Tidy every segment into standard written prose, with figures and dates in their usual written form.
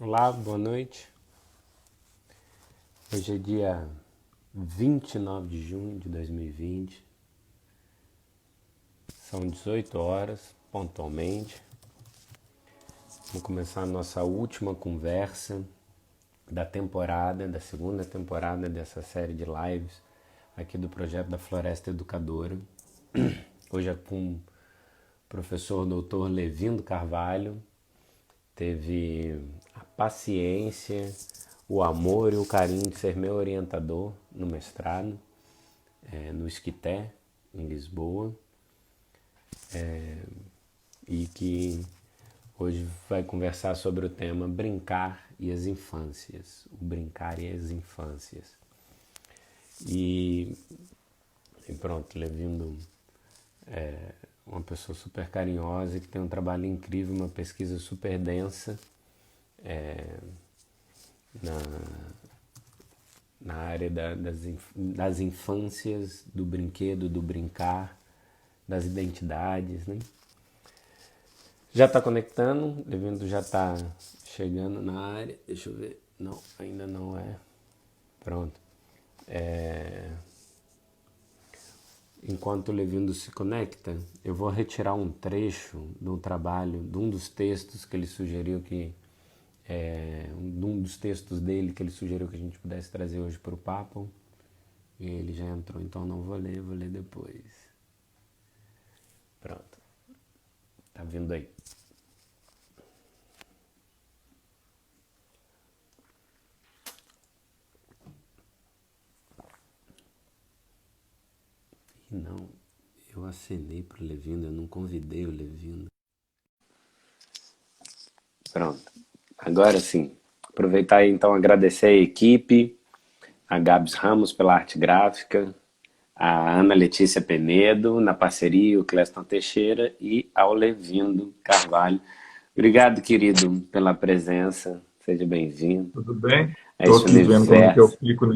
Olá, boa noite. Hoje é dia 29 de junho de 2020. São 18 horas, pontualmente. Vamos começar a nossa última conversa da segunda temporada dessa série de lives aqui do projeto da Floresta Educadora. Hoje é com o professor Dr. Levindo Carvalho. Teve a paciência, o amor e o carinho de ser meu orientador no mestrado, no Esquité, em Lisboa, e que hoje vai conversar sobre o tema brincar e as infâncias, o brincar e as infâncias. E pronto, Levindo uma pessoa super carinhosa, que tem um trabalho incrível, uma pesquisa super densa na, na área das infâncias, do brinquedo, do brincar, das identidades, né? Já está conectando, o evento já está chegando na área. Deixa eu ver. Não, ainda não é. Pronto. Enquanto o Levindo se conecta, eu vou retirar um trecho do trabalho, de um dos textos que ele sugeriu um dos textos dele que ele sugeriu que a gente pudesse trazer hoje para o papo. E ele já entrou, então não vou ler depois. Pronto. Tá vindo aí. E não, eu acenei pro Levindo, eu não convidei o Levindo. Pronto. Agora sim. Aproveitar e então agradecer a equipe, a Gabs Ramos pela arte gráfica, a Ana Letícia Penedo na parceria, o Cleston Teixeira e ao Levindo Carvalho. Obrigado, querido, pela presença. Seja bem-vindo Tudo bem? a Estou esse aqui vendo como é que eu universo fico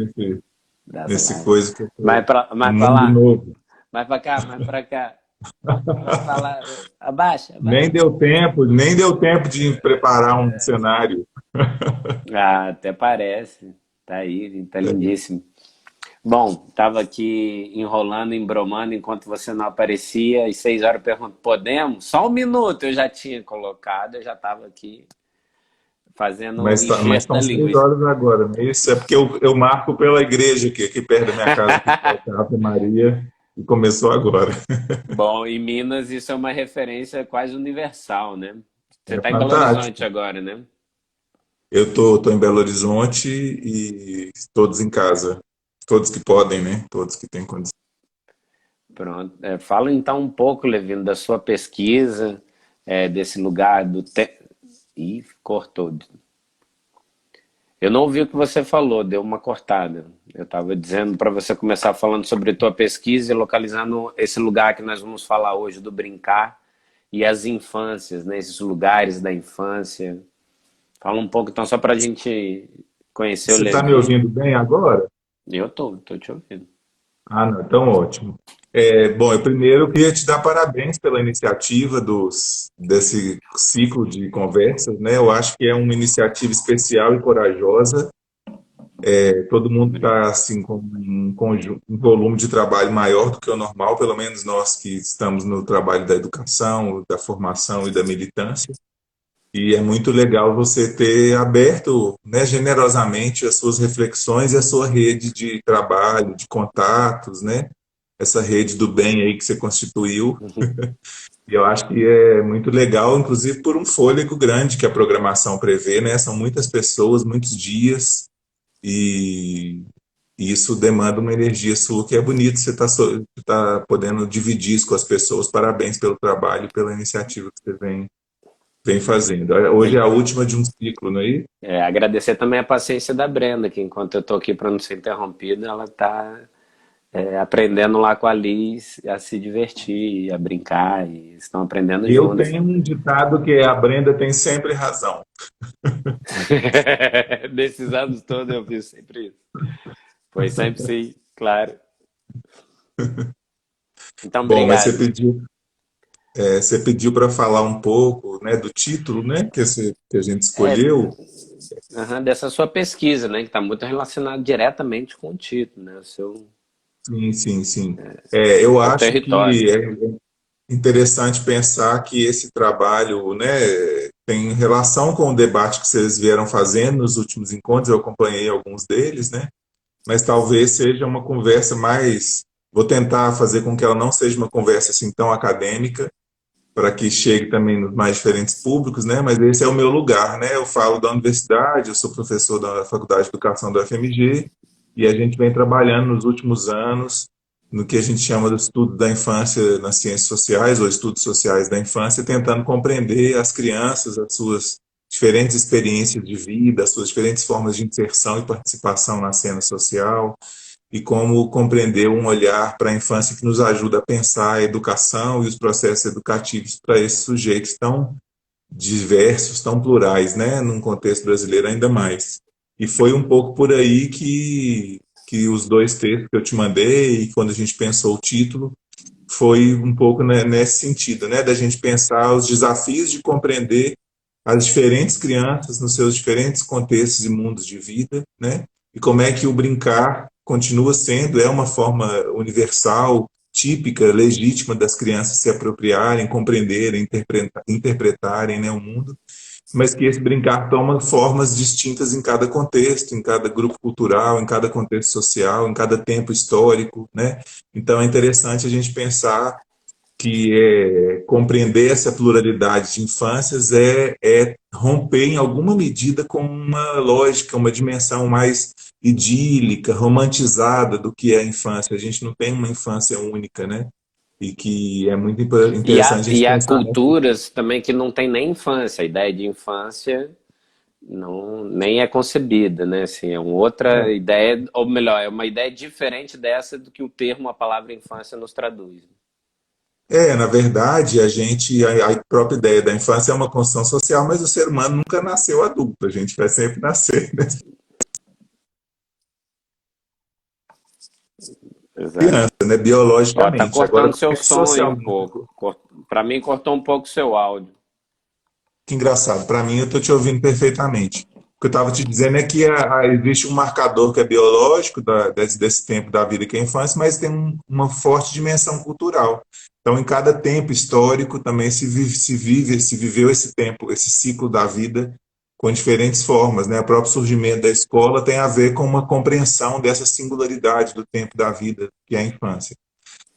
das nesse lives. coisa que eu Vai tô, vai um pra mundo lá, novo. vai pra cá, vai pra cá. Vai falar. Abaixa, Nem abaixa. deu tempo, nem deu tempo de preparar um cenário. Ah, até parece. Tá aí, tá lindíssimo. Bom, tava aqui enrolando, embromando enquanto você não aparecia. E 6 horas eu pergunto, podemos? Só um minuto eu já tinha colocado, eu já tava aqui fazendo o Mas enxerto da são seis linguiça. horas agora, não é isso? É porque eu marco pela igreja aqui perto da minha casa, que toca Ave Maria, e começou agora. Bom, em Minas isso é uma referência quase universal, né? Você É tá em Belo Horizonte fantástico. agora, né? Eu tô em Belo Horizonte e todos em casa. Todos que podem, né? Todos que têm condição. Pronto. Fala então um pouco, Levino, da sua pesquisa, desse lugar do... Ih, cortou. Eu não ouvi o que você falou, deu uma cortada. Eu estava dizendo para você começar falando sobre a tua pesquisa e localizando esse lugar que nós vamos falar hoje do brincar e as infâncias, né? Esses lugares da infância. Fala um pouco então só para a gente conhecer o Você está me Levi. ouvindo bem agora? Eu tô te ouvindo. Ah, não, então ótimo. Bom, eu primeiro queria te dar parabéns pela iniciativa desse ciclo de conversas, né? Eu acho que é uma iniciativa especial e corajosa. Todo mundo está Obrigado. assim com um volume de trabalho maior do que o normal, pelo menos nós que estamos no trabalho da educação, da formação e da militância. E é muito legal você ter aberto, né, generosamente as suas reflexões e a sua rede de trabalho, de contatos, né? Essa rede do bem aí que você constituiu. E eu acho que é muito legal, inclusive por um fôlego grande que a programação prevê, né? São muitas pessoas, muitos dias, e isso demanda uma energia sua que é bonito você tá podendo dividir isso com as pessoas. Parabéns pelo trabalho e pela iniciativa que você vem fazendo. Hoje é a última de um ciclo, não é isso? Agradecer também a paciência da Brenda, que enquanto eu tô aqui para não ser interrompida, ela tá aprendendo lá com a Liz a se divertir, a brincar, e estão aprendendo Eu juntos. tenho um ditado que é a Brenda tem sempre razão. Desses anos todos eu fiz sempre isso. Foi sempre sim, claro. Então, Bom, mas você obrigado. pediu. Você pediu para falar um pouco, né, do título, né, que a gente É, escolheu. aham, dessa sua pesquisa, né, que está muito relacionado diretamente com o título, né, o seu, Sim, sim, sim. Eu seu acho território. que é interessante pensar que esse trabalho, né, tem relação com o debate que vocês vieram fazendo nos últimos encontros. Eu acompanhei alguns deles, né, mas talvez seja uma conversa mais. Vou tentar fazer com que ela não seja uma conversa assim tão acadêmica, para que chegue também nos mais diferentes públicos, né? Mas esse é o meu lugar, né? Eu falo da universidade, eu sou professor da Faculdade de Educação da UFMG e a gente vem trabalhando nos últimos anos no que a gente chama do estudo da infância nas ciências sociais ou estudos sociais da infância, tentando compreender as crianças, as suas diferentes experiências de vida, as suas diferentes formas de inserção e participação na cena social, e como compreender um olhar para a infância que nos ajuda a pensar a educação e os processos educativos para esses sujeitos tão diversos, tão plurais, né, num contexto brasileiro ainda mais. E foi um pouco por aí que os dois textos que eu te mandei, e quando a gente pensou o título, foi um pouco nesse sentido, né, da gente pensar os desafios de compreender as diferentes crianças nos seus diferentes contextos e mundos de vida, né? E como é que o brincar continua sendo, é uma forma universal, típica, legítima das crianças se apropriarem, compreenderem, interpretarem, né, o mundo, mas que esse brincar toma formas distintas em cada contexto, em cada grupo cultural, em cada contexto social, em cada tempo histórico, né? Então é interessante a gente pensar que compreender essa pluralidade de infâncias é romper em alguma medida com uma lógica, uma dimensão mais idílica, romantizada do que é a infância. A gente não tem uma infância única, né? E que é muito interessante a gente E há pensar nessa. culturas também que não tem nem infância, a ideia de infância não nem é concebida, né? Assim, é uma outra ideia, ou melhor, é uma ideia diferente dessa do que o termo, a palavra infância nos traduz. Na verdade, a própria ideia da infância é uma construção social, mas o ser humano nunca nasceu adulto, a gente vai sempre nascer, né? Exato. Criança, né? Ó, tá Biologicamente. Agora, cortando como seu é que som aí um socialmente? pouco. Para mim cortou um pouco seu áudio. Que engraçado, para mim eu estou te ouvindo perfeitamente. O que eu estava te dizendo é que existe um marcador que é biológico desse tempo da vida que é a infância, mas tem uma forte dimensão cultural. Então, em cada tempo histórico também se viveu esse tempo, esse ciclo da vida com diferentes formas, né? O próprio surgimento da escola tem a ver com uma compreensão dessa singularidade do tempo da vida que é a infância.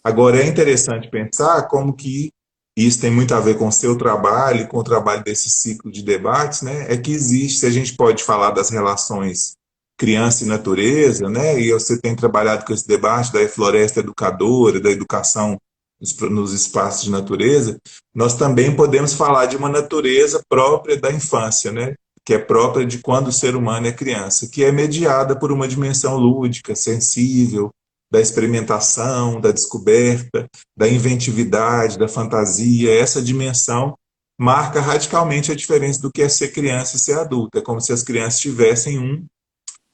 Agora, é interessante pensar como que isso tem muito a ver com o seu trabalho, com o trabalho desse ciclo de debates, né? É que existe, se a gente pode falar das relações criança e natureza, né? E você tem trabalhado com esse debate da floresta educadora, da educação nos espaços de natureza, nós também podemos falar de uma natureza própria da infância, né? Que é própria de quando o ser humano é criança, que é mediada por uma dimensão lúdica, sensível, da experimentação, da descoberta, da inventividade, da fantasia. Essa dimensão marca radicalmente a diferença do que é ser criança e ser adulto. É como se as crianças tivessem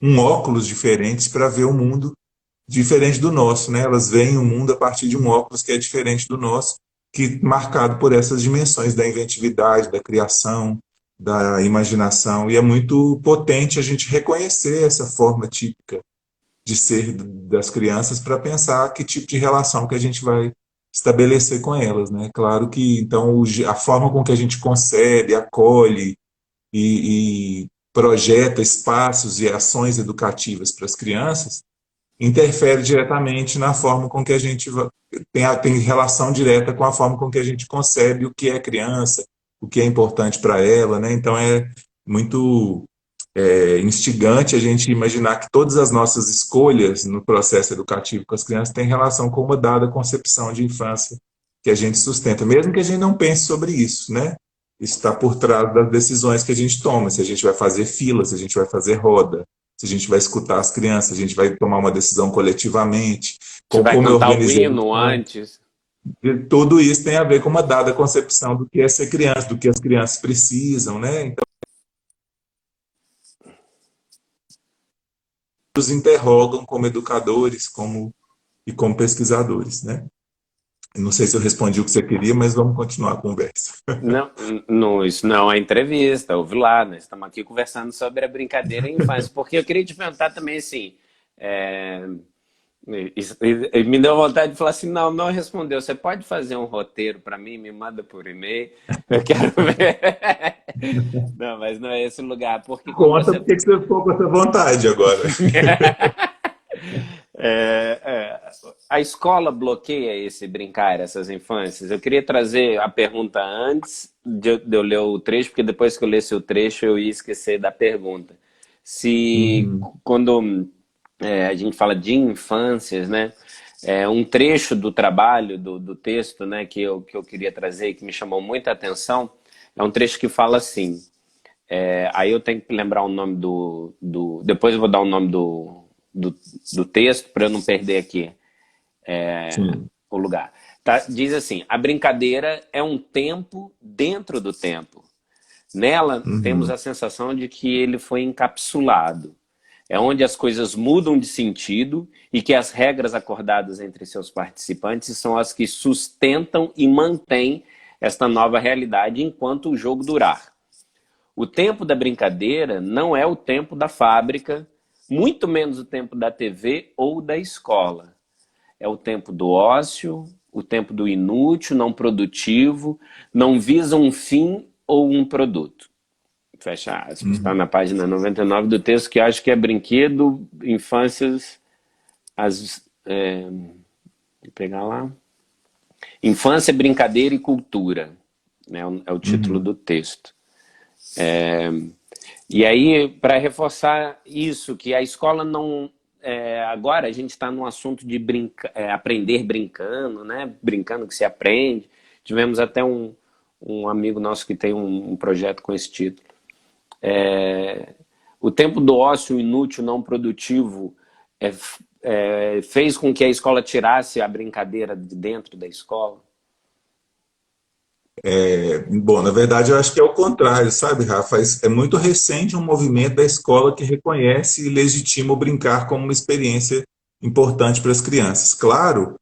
um óculos diferentes para ver o mundo diferente do nosso, né? Elas veem o mundo a partir de um óculos que é diferente do nosso, que marcado por essas dimensões da inventividade, da criação, da imaginação, e é muito potente a gente reconhecer essa forma típica de ser das crianças para pensar que tipo de relação que a gente vai estabelecer com elas, né? Claro que então a forma com que a gente concebe, acolhe e projeta espaços e ações educativas para as crianças interfere diretamente na forma com que a gente tem relação direta com a forma com que a gente concebe o que é criança, o que é importante para ela, né? Então é muito instigante a gente imaginar que todas as nossas escolhas no processo educativo com as crianças têm relação com uma dada concepção de infância que a gente sustenta, mesmo que a gente não pense sobre isso, né? Isso está por trás das decisões que a gente toma, se a gente vai fazer fila, se a gente vai fazer roda, se a gente vai escutar as crianças, a gente vai tomar uma decisão coletivamente, Você vai como eu cantar o organizei. hino antes. E tudo isso tem a ver com uma dada concepção do que é ser criança, do que as crianças precisam, né? Então, nos interrogam como educadores, e como pesquisadores, né? Não sei se eu respondi o que você queria, mas vamos continuar a conversa. Não, não, isso não é entrevista, ouve lá, nós estamos aqui conversando sobre a brincadeira em infância, porque eu queria te perguntar também assim, é, e me deu vontade de falar assim, não, não respondeu, você pode fazer um roteiro para mim, me manda por e-mail, eu quero ver. Não, mas não é esse o lugar, porque quando Conta você porque que você ficou com essa vontade agora. a escola bloqueia esse brincar, essas infâncias. Eu queria trazer a pergunta antes de eu ler o trecho, porque depois que eu lesse o trecho eu ia esquecer da pergunta. Se Uhum. quando a gente fala de infâncias, né? Um trecho do trabalho, do texto, né, que eu queria trazer e que me chamou muita atenção, é um trecho que fala assim. Aí eu tenho que lembrar o nome depois eu vou dar o nome do texto para eu não perder aqui Sim. o lugar. Tá? Diz assim: a brincadeira é um tempo dentro do tempo. Nela temos Uhum. a sensação de que ele foi encapsulado. É onde as coisas mudam de sentido e que as regras acordadas entre seus participantes são as que sustentam e mantêm esta nova realidade enquanto o jogo durar. O tempo da brincadeira não é o tempo da fábrica, muito menos o tempo da TV ou da escola. É o tempo do ócio, o tempo do inútil, não produtivo, não visa um fim ou um produto. Fecha aspas. Está Uhum. na página 99 do texto, que acho que é brinquedo, infâncias, vou pegar lá. Infância, brincadeira e cultura, né? É o título Uhum. do texto. E aí, para reforçar isso, que a escola não. Agora a gente está num assunto de aprender brincando, né? Brincando que se aprende. Tivemos até um amigo nosso que tem um projeto com esse título. O tempo do ócio inútil, não produtivo, fez com que a escola tirasse a brincadeira de dentro da escola. Bom, na verdade, eu acho que é o contrário, sabe, Rafa? É muito recente um movimento da escola que reconhece e legitima o brincar como uma experiência importante para as crianças. Claro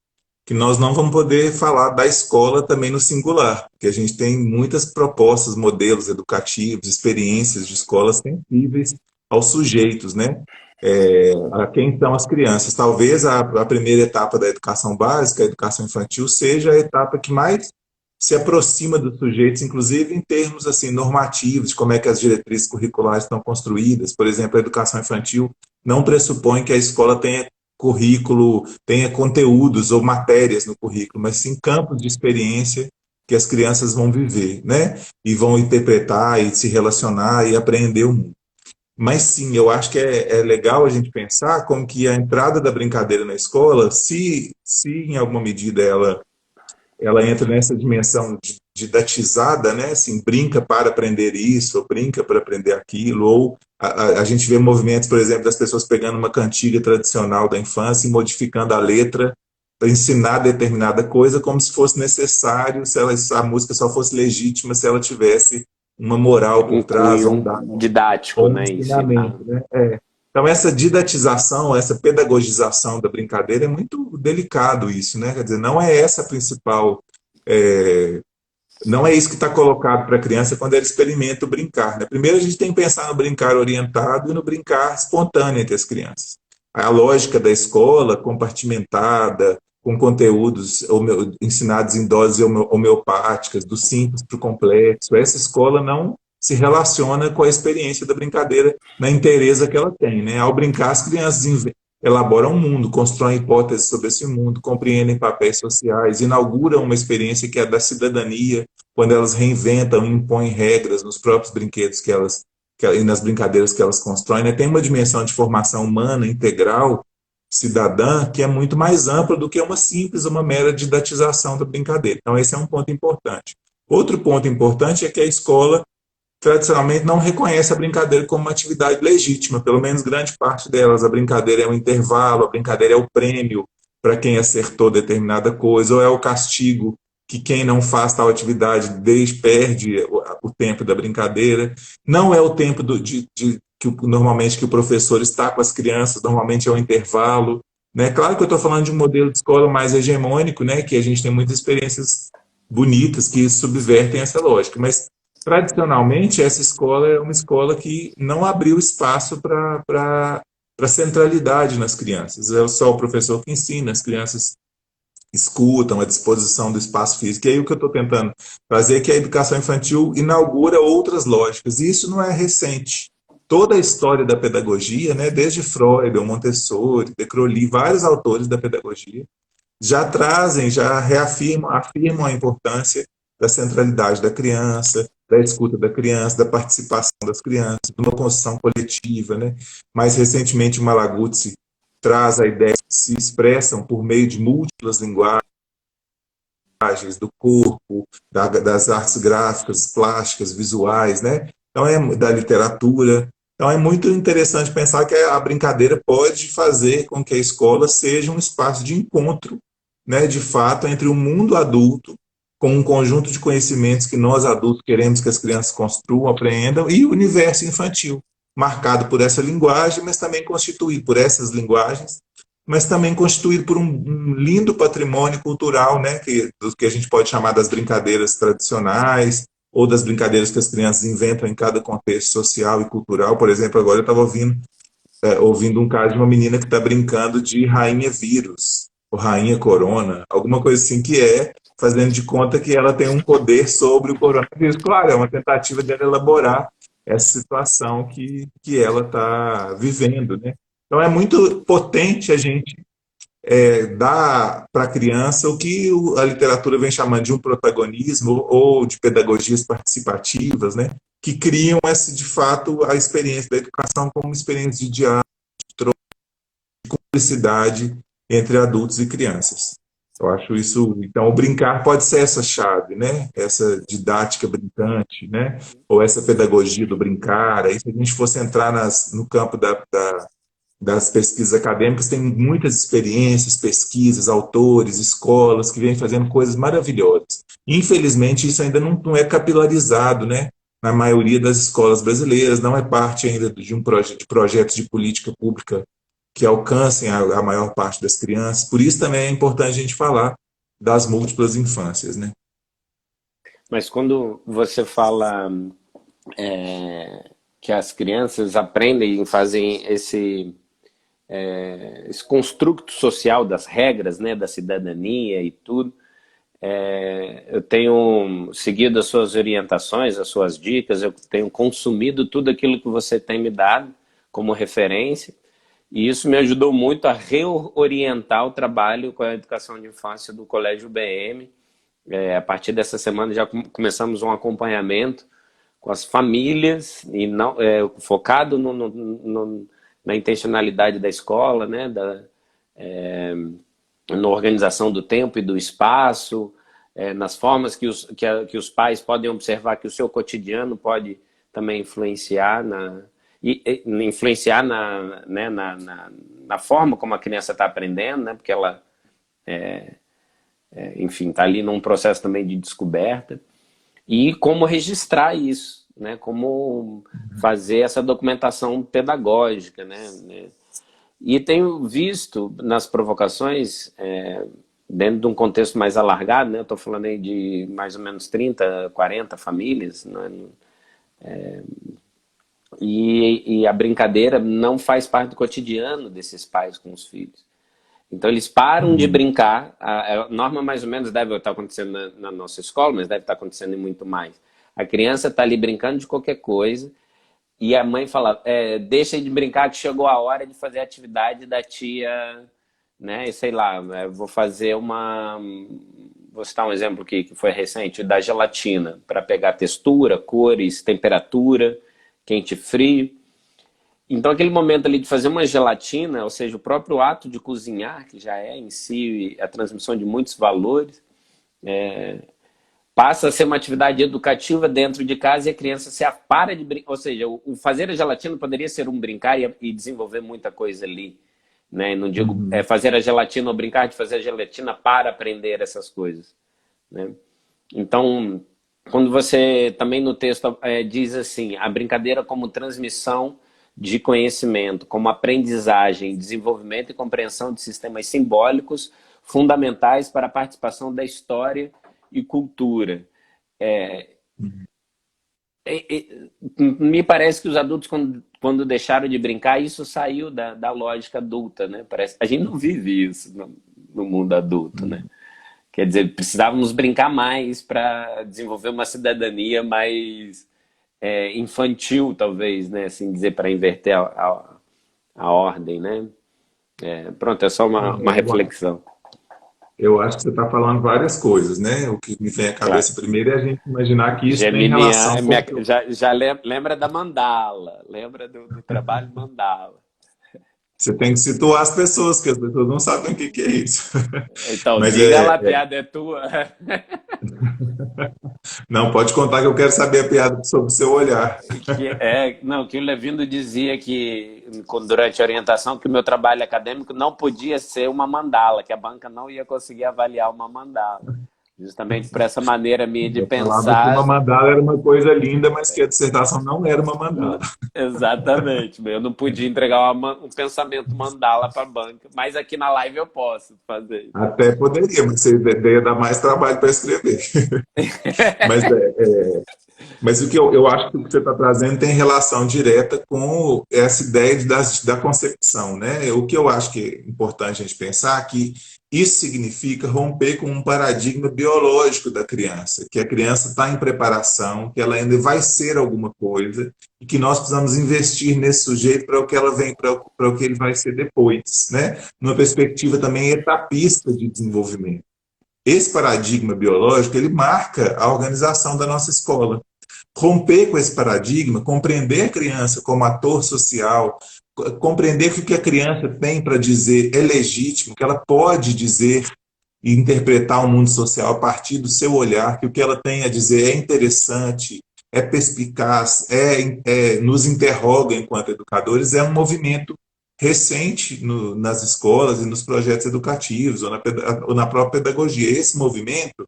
que nós não vamos poder falar da escola também no singular, porque a gente tem muitas propostas, modelos educativos, experiências de escolas sensíveis aos sujeitos, né? A quem são as crianças. Talvez a primeira etapa da educação básica, a educação infantil, seja a etapa que mais se aproxima dos sujeitos, inclusive em termos assim normativos, de como é que as diretrizes curriculares estão construídas. Por exemplo, a educação infantil não pressupõe que a escola tenha currículo, tenha conteúdos ou matérias no currículo, mas sim campos de experiência que as crianças vão viver, né? E vão interpretar e se relacionar e aprender o mundo. Mas sim, eu acho que é legal a gente pensar como que a entrada da brincadeira na escola, se em alguma medida ela entra nessa dimensão didatizada, né? Assim, brinca para aprender isso, ou brinca para aprender aquilo, ou a gente vê movimentos, por exemplo, das pessoas pegando uma cantiga tradicional da infância e modificando a letra para ensinar determinada coisa como se fosse necessário, se a música só fosse legítima se ela tivesse uma moral Um por trás, ou um cunho dado, didático, ou um né? Ensinar. ensinamento, né? Então, essa didatização, essa pedagogização da brincadeira é muito delicado isso, né? Quer dizer, não é essa a principal é, não é isso que está colocado para a criança quando ela experimenta o brincar. Né? Primeiro, a gente tem que pensar no brincar orientado e no brincar espontâneo entre as crianças. A lógica da escola, compartimentada, com conteúdos ensinados em doses homeopáticas, do simples para o complexo, essa escola não se relaciona com a experiência da brincadeira na inteireza que ela tem. Né? Ao brincar, as crianças elaboram um mundo, constroem hipóteses sobre esse mundo, compreendem papéis sociais, inauguram uma experiência que é da cidadania, quando elas reinventam e impõem regras nos próprios brinquedos e nas brincadeiras que elas constroem. Né? Tem uma dimensão de formação humana integral, cidadã, que é muito mais ampla do que uma mera didatização da brincadeira. Então, esse é um ponto importante. Outro ponto importante é que a escola tradicionalmente não reconhece a brincadeira como uma atividade legítima, pelo menos grande parte delas. A brincadeira é um intervalo, a brincadeira é o prêmio para quem acertou determinada coisa, ou é o castigo que quem não faz tal atividade perde o tempo da brincadeira. Não é o tempo normalmente que o professor está com as crianças, normalmente é o intervalo. né? Claro que eu estou falando de um modelo de escola mais hegemônico, né? Que a gente tem muitas experiências bonitas que subvertem essa lógica, mas tradicionalmente essa escola é uma escola que não abriu espaço para centralidade nas crianças. É só o professor que ensina, as crianças escutam, a disposição do espaço físico. E aí o que eu estou tentando fazer é que a educação infantil inaugura outras lógicas, e isso não é recente. Toda a história da pedagogia, né, desde Freud, Montessori, de Crowley, vários autores da pedagogia, já trazem, já afirmam a importância da centralidade da criança, da escuta da criança, da participação das crianças, de uma construção coletiva, né? Mais recentemente, o Malaguzzi traz a ideia que se expressam por meio de múltiplas linguagens do corpo, das artes gráficas, plásticas, visuais, né? Então da literatura. Então é muito interessante pensar que a brincadeira pode fazer com que a escola seja um espaço de encontro, né, de fato, entre o mundo adulto, com um conjunto de conhecimentos que nós adultos queremos que as crianças construam, apreendam, e o universo infantil, marcado por essa linguagem, mas também constituído por essas linguagens, mas também constituído por um lindo patrimônio cultural, né, do que a gente pode chamar das brincadeiras tradicionais, ou das brincadeiras que as crianças inventam em cada contexto social e cultural. Por exemplo, agora eu estava ouvindo um caso de uma menina que está brincando de rainha vírus, ou rainha corona, alguma coisa assim, que é fazendo de conta que ela tem um poder sobre o coronavírus. Claro, é uma tentativa dela elaborar essa situação que ela está vivendo, né? Então é muito potente a gente dar para a criança o que a literatura vem chamando de um protagonismo ou de pedagogias participativas, né? Que criam esse, de fato, a experiência da educação como uma experiência de diálogo, de cumplicidade entre adultos e crianças. Eu acho isso. Então, o brincar pode ser essa chave, né? Essa didática brincante, né? Ou essa pedagogia do brincar. Aí, se a gente fosse entrar no campo das pesquisas acadêmicas, tem muitas experiências, pesquisas, autores, escolas que vêm fazendo coisas maravilhosas. Infelizmente, isso ainda não é capilarizado, né? Na maioria das escolas brasileiras, não é parte ainda de projetos de política pública que alcancem a maior parte das crianças. Por isso também é importante a gente falar das múltiplas infâncias, né? Mas quando você fala que as crianças aprendem e fazem esse construto social das regras, né, da cidadania e tudo, eu tenho seguido as suas orientações, as suas dicas, eu tenho consumido tudo aquilo que você tem me dado como referência, e isso me ajudou muito a reorientar o trabalho com a educação de infância do Colégio BM. A partir dessa semana já começamos um acompanhamento com as famílias, e não, focado na intencionalidade da escola, né, na organização do tempo e do espaço, nas formas que os pais podem observar que o seu cotidiano pode também influenciar influenciar né, na forma como a criança está aprendendo, né, porque ela, enfim, está ali num processo também de descoberta, e como registrar isso, né, como fazer essa documentação pedagógica, né. E tenho visto nas provocações, dentro de um contexto mais alargado, né? Eu estou falando aí de mais ou menos 30, 40 famílias, né? E a brincadeira não faz parte do cotidiano desses pais com os filhos. Então eles param de Uhum. brincar, a norma mais ou menos deve estar acontecendo na nossa escola, mas deve estar acontecendo em muito mais. A criança está ali brincando de qualquer coisa, e a mãe fala, deixa de brincar que chegou a hora de fazer a atividade da tia, né? E sei lá, vou fazer Vou citar um exemplo que foi recente, da gelatina, para pegar textura, cores, temperatura, quente e frio. Então aquele momento ali de fazer uma gelatina, ou seja, o próprio ato de cozinhar, que já é em si a transmissão de muitos valores, passa a ser uma atividade educativa dentro de casa e a criança se para de brincar. Ou seja, o fazer a gelatina poderia ser um brincar e desenvolver muita coisa ali. Né? Não digo Uhum. fazer a gelatina ou brincar de fazer a gelatina para aprender essas coisas. Né? Então, quando você também no texto diz assim, a brincadeira como transmissão de conhecimento como aprendizagem, desenvolvimento e compreensão de sistemas simbólicos fundamentais para a participação da história e cultura. Me parece que os adultos, quando deixaram de brincar, isso saiu da lógica adulta, né? Parece, a gente não vive isso no mundo adulto, né? Quer dizer, precisávamos brincar mais para desenvolver uma cidadania mais infantil, talvez, né? Assim dizer, para inverter a ordem, né? Pronto, é só uma reflexão. Eu acho que você está falando várias coisas, né? O que me vem à Claro. cabeça primeiro é a gente imaginar que isso tem Geminiano, relação com... já lembra da mandala, lembra do trabalho mandala. Você tem que situar as pessoas, que as pessoas não sabem o que que é isso. Então, Mas diga lá, a piada é tua. não, pode contar que eu quero saber a piada sobre o seu olhar. Não, que o Levindo dizia que, durante a orientação, que o meu trabalho acadêmico não podia ser uma mandala, que a banca não ia conseguir avaliar uma mandala. Justamente por essa maneira minha de Eu falava que uma pensar. mandala era uma coisa linda, mas que a dissertação não era uma mandala. Exatamente, eu não podia entregar um pensamento mandala para a banca, mas aqui na live eu posso fazer isso. Até poderia, mas você ia dar mais trabalho para escrever. Mas mas o que eu acho que o que você está trazendo tem relação direta com essa ideia da concepção, né? O que eu acho que é importante a gente pensar é que isso significa romper com um paradigma biológico da criança, que a criança está em preparação, que ela ainda vai ser alguma coisa e que nós precisamos investir nesse sujeito para o que ela vem, para o que ele vai ser depois, né? Numa perspectiva também etapista de desenvolvimento. Esse paradigma biológico, ele marca a organização da nossa escola. Romper com esse paradigma, compreender a criança como ator social, compreender que o que a criança tem para dizer é legítimo, que ela pode dizer e interpretar o mundo social a partir do seu olhar, que o que ela tem a dizer é interessante, é perspicaz, nos interroga enquanto educadores, é um movimento recente nas escolas e nos projetos educativos ou na própria pedagogia. Esse movimento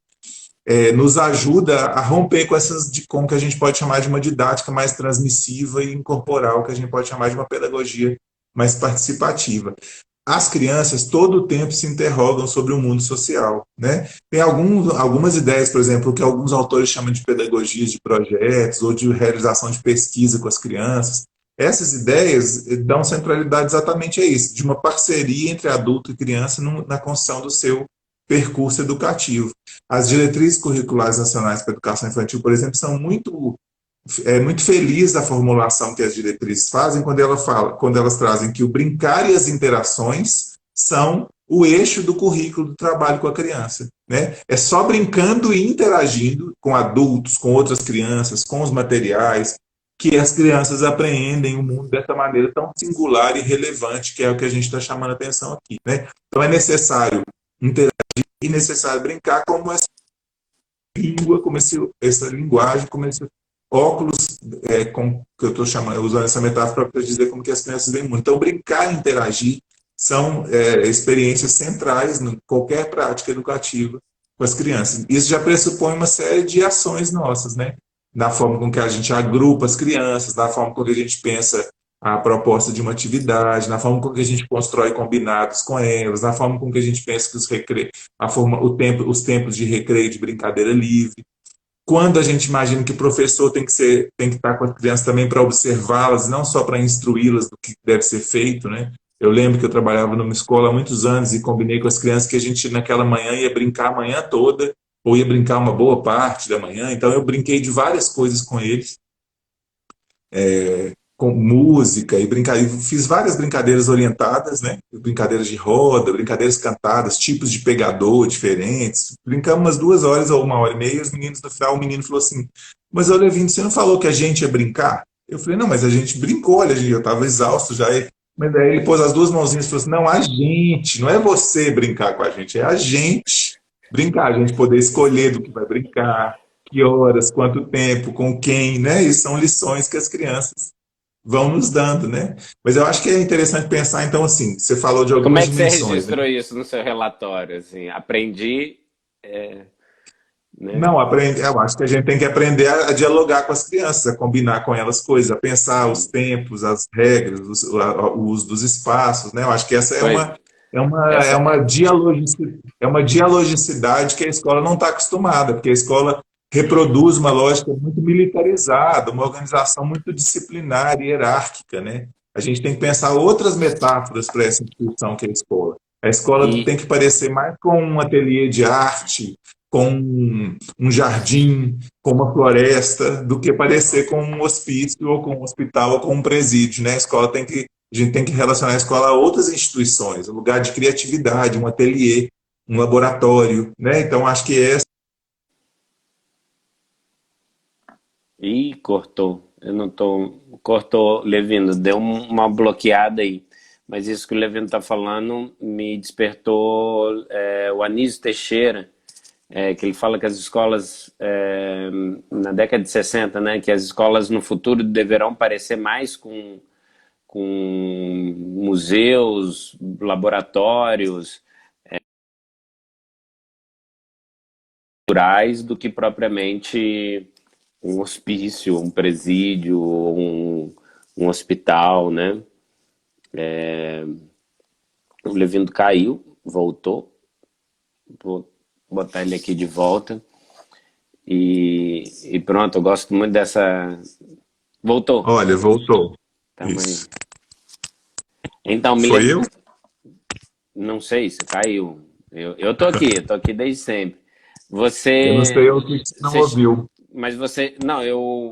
nos ajuda a romper com o que a gente pode chamar de uma didática mais transmissiva e incorporar o que a gente pode chamar de uma pedagogia mais participativa. As crianças todo o tempo se interrogam sobre o mundo social, né? Tem algumas ideias, por exemplo, que alguns autores chamam de pedagogias de projetos ou de realização de pesquisa com as crianças. Essas ideias dão centralidade exatamente a isso, de uma parceria entre adulto e criança na construção do seu percurso educativo. As diretrizes curriculares nacionais para a educação infantil, por exemplo, são muito felizes da formulação que as diretrizes fazem quando elas trazem que o brincar e as interações são o eixo do currículo do trabalho com a criança, né? É só brincando e interagindo com adultos, com outras crianças, com os materiais, que as crianças apreendem o mundo dessa maneira tão singular e relevante, que é o que a gente está chamando a atenção aqui, né? Então é necessário interagir e necessário brincar como essa língua, como essa linguagem, como esse óculos, que eu estou usando essa metáfora para dizer como que as crianças veem o mundo. Então, brincar e interagir são experiências centrais em qualquer prática educativa com as crianças. Isso já pressupõe uma série de ações nossas, né? Na forma com que a gente agrupa as crianças, na forma com que a gente pensa a proposta de uma atividade, na forma com que a gente constrói combinados com elas, na forma com que a gente pensa que os tempos de recreio, de brincadeira livre. Quando a gente imagina que o professor tem que estar com as crianças também para observá-las, não só para instruí-las do que deve ser feito, né? Eu lembro que eu trabalhava numa escola há muitos anos e combinei com as crianças que a gente naquela manhã ia brincar a manhã toda, ou ia brincar uma boa parte da manhã. Então eu brinquei de várias coisas com eles, com música e fiz várias brincadeiras orientadas, né? Brincadeiras de roda, brincadeiras cantadas, tipos de pegador diferentes. Brincamos umas 2 horas ou 1 hora e meia, e os meninos, no final, o menino falou assim: mas, ô Levindo, você não falou que a gente ia brincar? Eu falei: não, mas a gente brincou, olha, eu estava exausto já. Mas daí ele pôs as duas mãozinhas e falou assim: não, a gente, não é você brincar com a gente, é a gente brincar, a gente poder escolher do que vai brincar, que horas, quanto tempo, com quem, né? E são lições que as crianças vão nos dando, né? Mas eu acho que é interessante pensar, então, assim, você falou de Como algumas é que você dimensões, né? registrou isso no seu relatório? Assim, aprendi né? Não, aprende, eu acho que a gente tem que aprender a dialogar com as crianças, a combinar com elas coisas, a pensar os Sim. tempos, as regras, o uso dos espaços, né? Eu acho que essa Pois, é essa uma é, é uma dialogicidade que a escola não está acostumada, porque a escola reproduz uma lógica muito militarizada, uma organização muito disciplinar e hierárquica, né? A gente tem que pensar outras metáforas para essa instituição que é a escola. A escola e tem que parecer mais com um ateliê de arte, com um jardim, com uma floresta, do que parecer com um hospício, ou com um hospital, ou com um presídio, né? A gente tem que relacionar a escola a outras instituições, um lugar de criatividade, um ateliê, um laboratório, né? Então, acho que essa... Ih, cortou. Eu não tô. Cortou, Levino, deu uma bloqueada aí. Mas isso que o Levino tá falando me despertou o Anísio Teixeira, que ele fala que as escolas, na década de 60, né, que as escolas no futuro deverão parecer mais com museus, laboratórios culturais do que propriamente um hospício, um presídio, um hospital, né? O Levindo caiu, voltou, vou botar ele aqui de volta e pronto, eu gosto muito dessa. Voltou, Olha, voltou. tamanho. Isso. Então, me Foi lembro. eu? Não sei se caiu. Eu tô aqui desde sempre. Eu não sei Você, o que você não você, ouviu. mas você, não,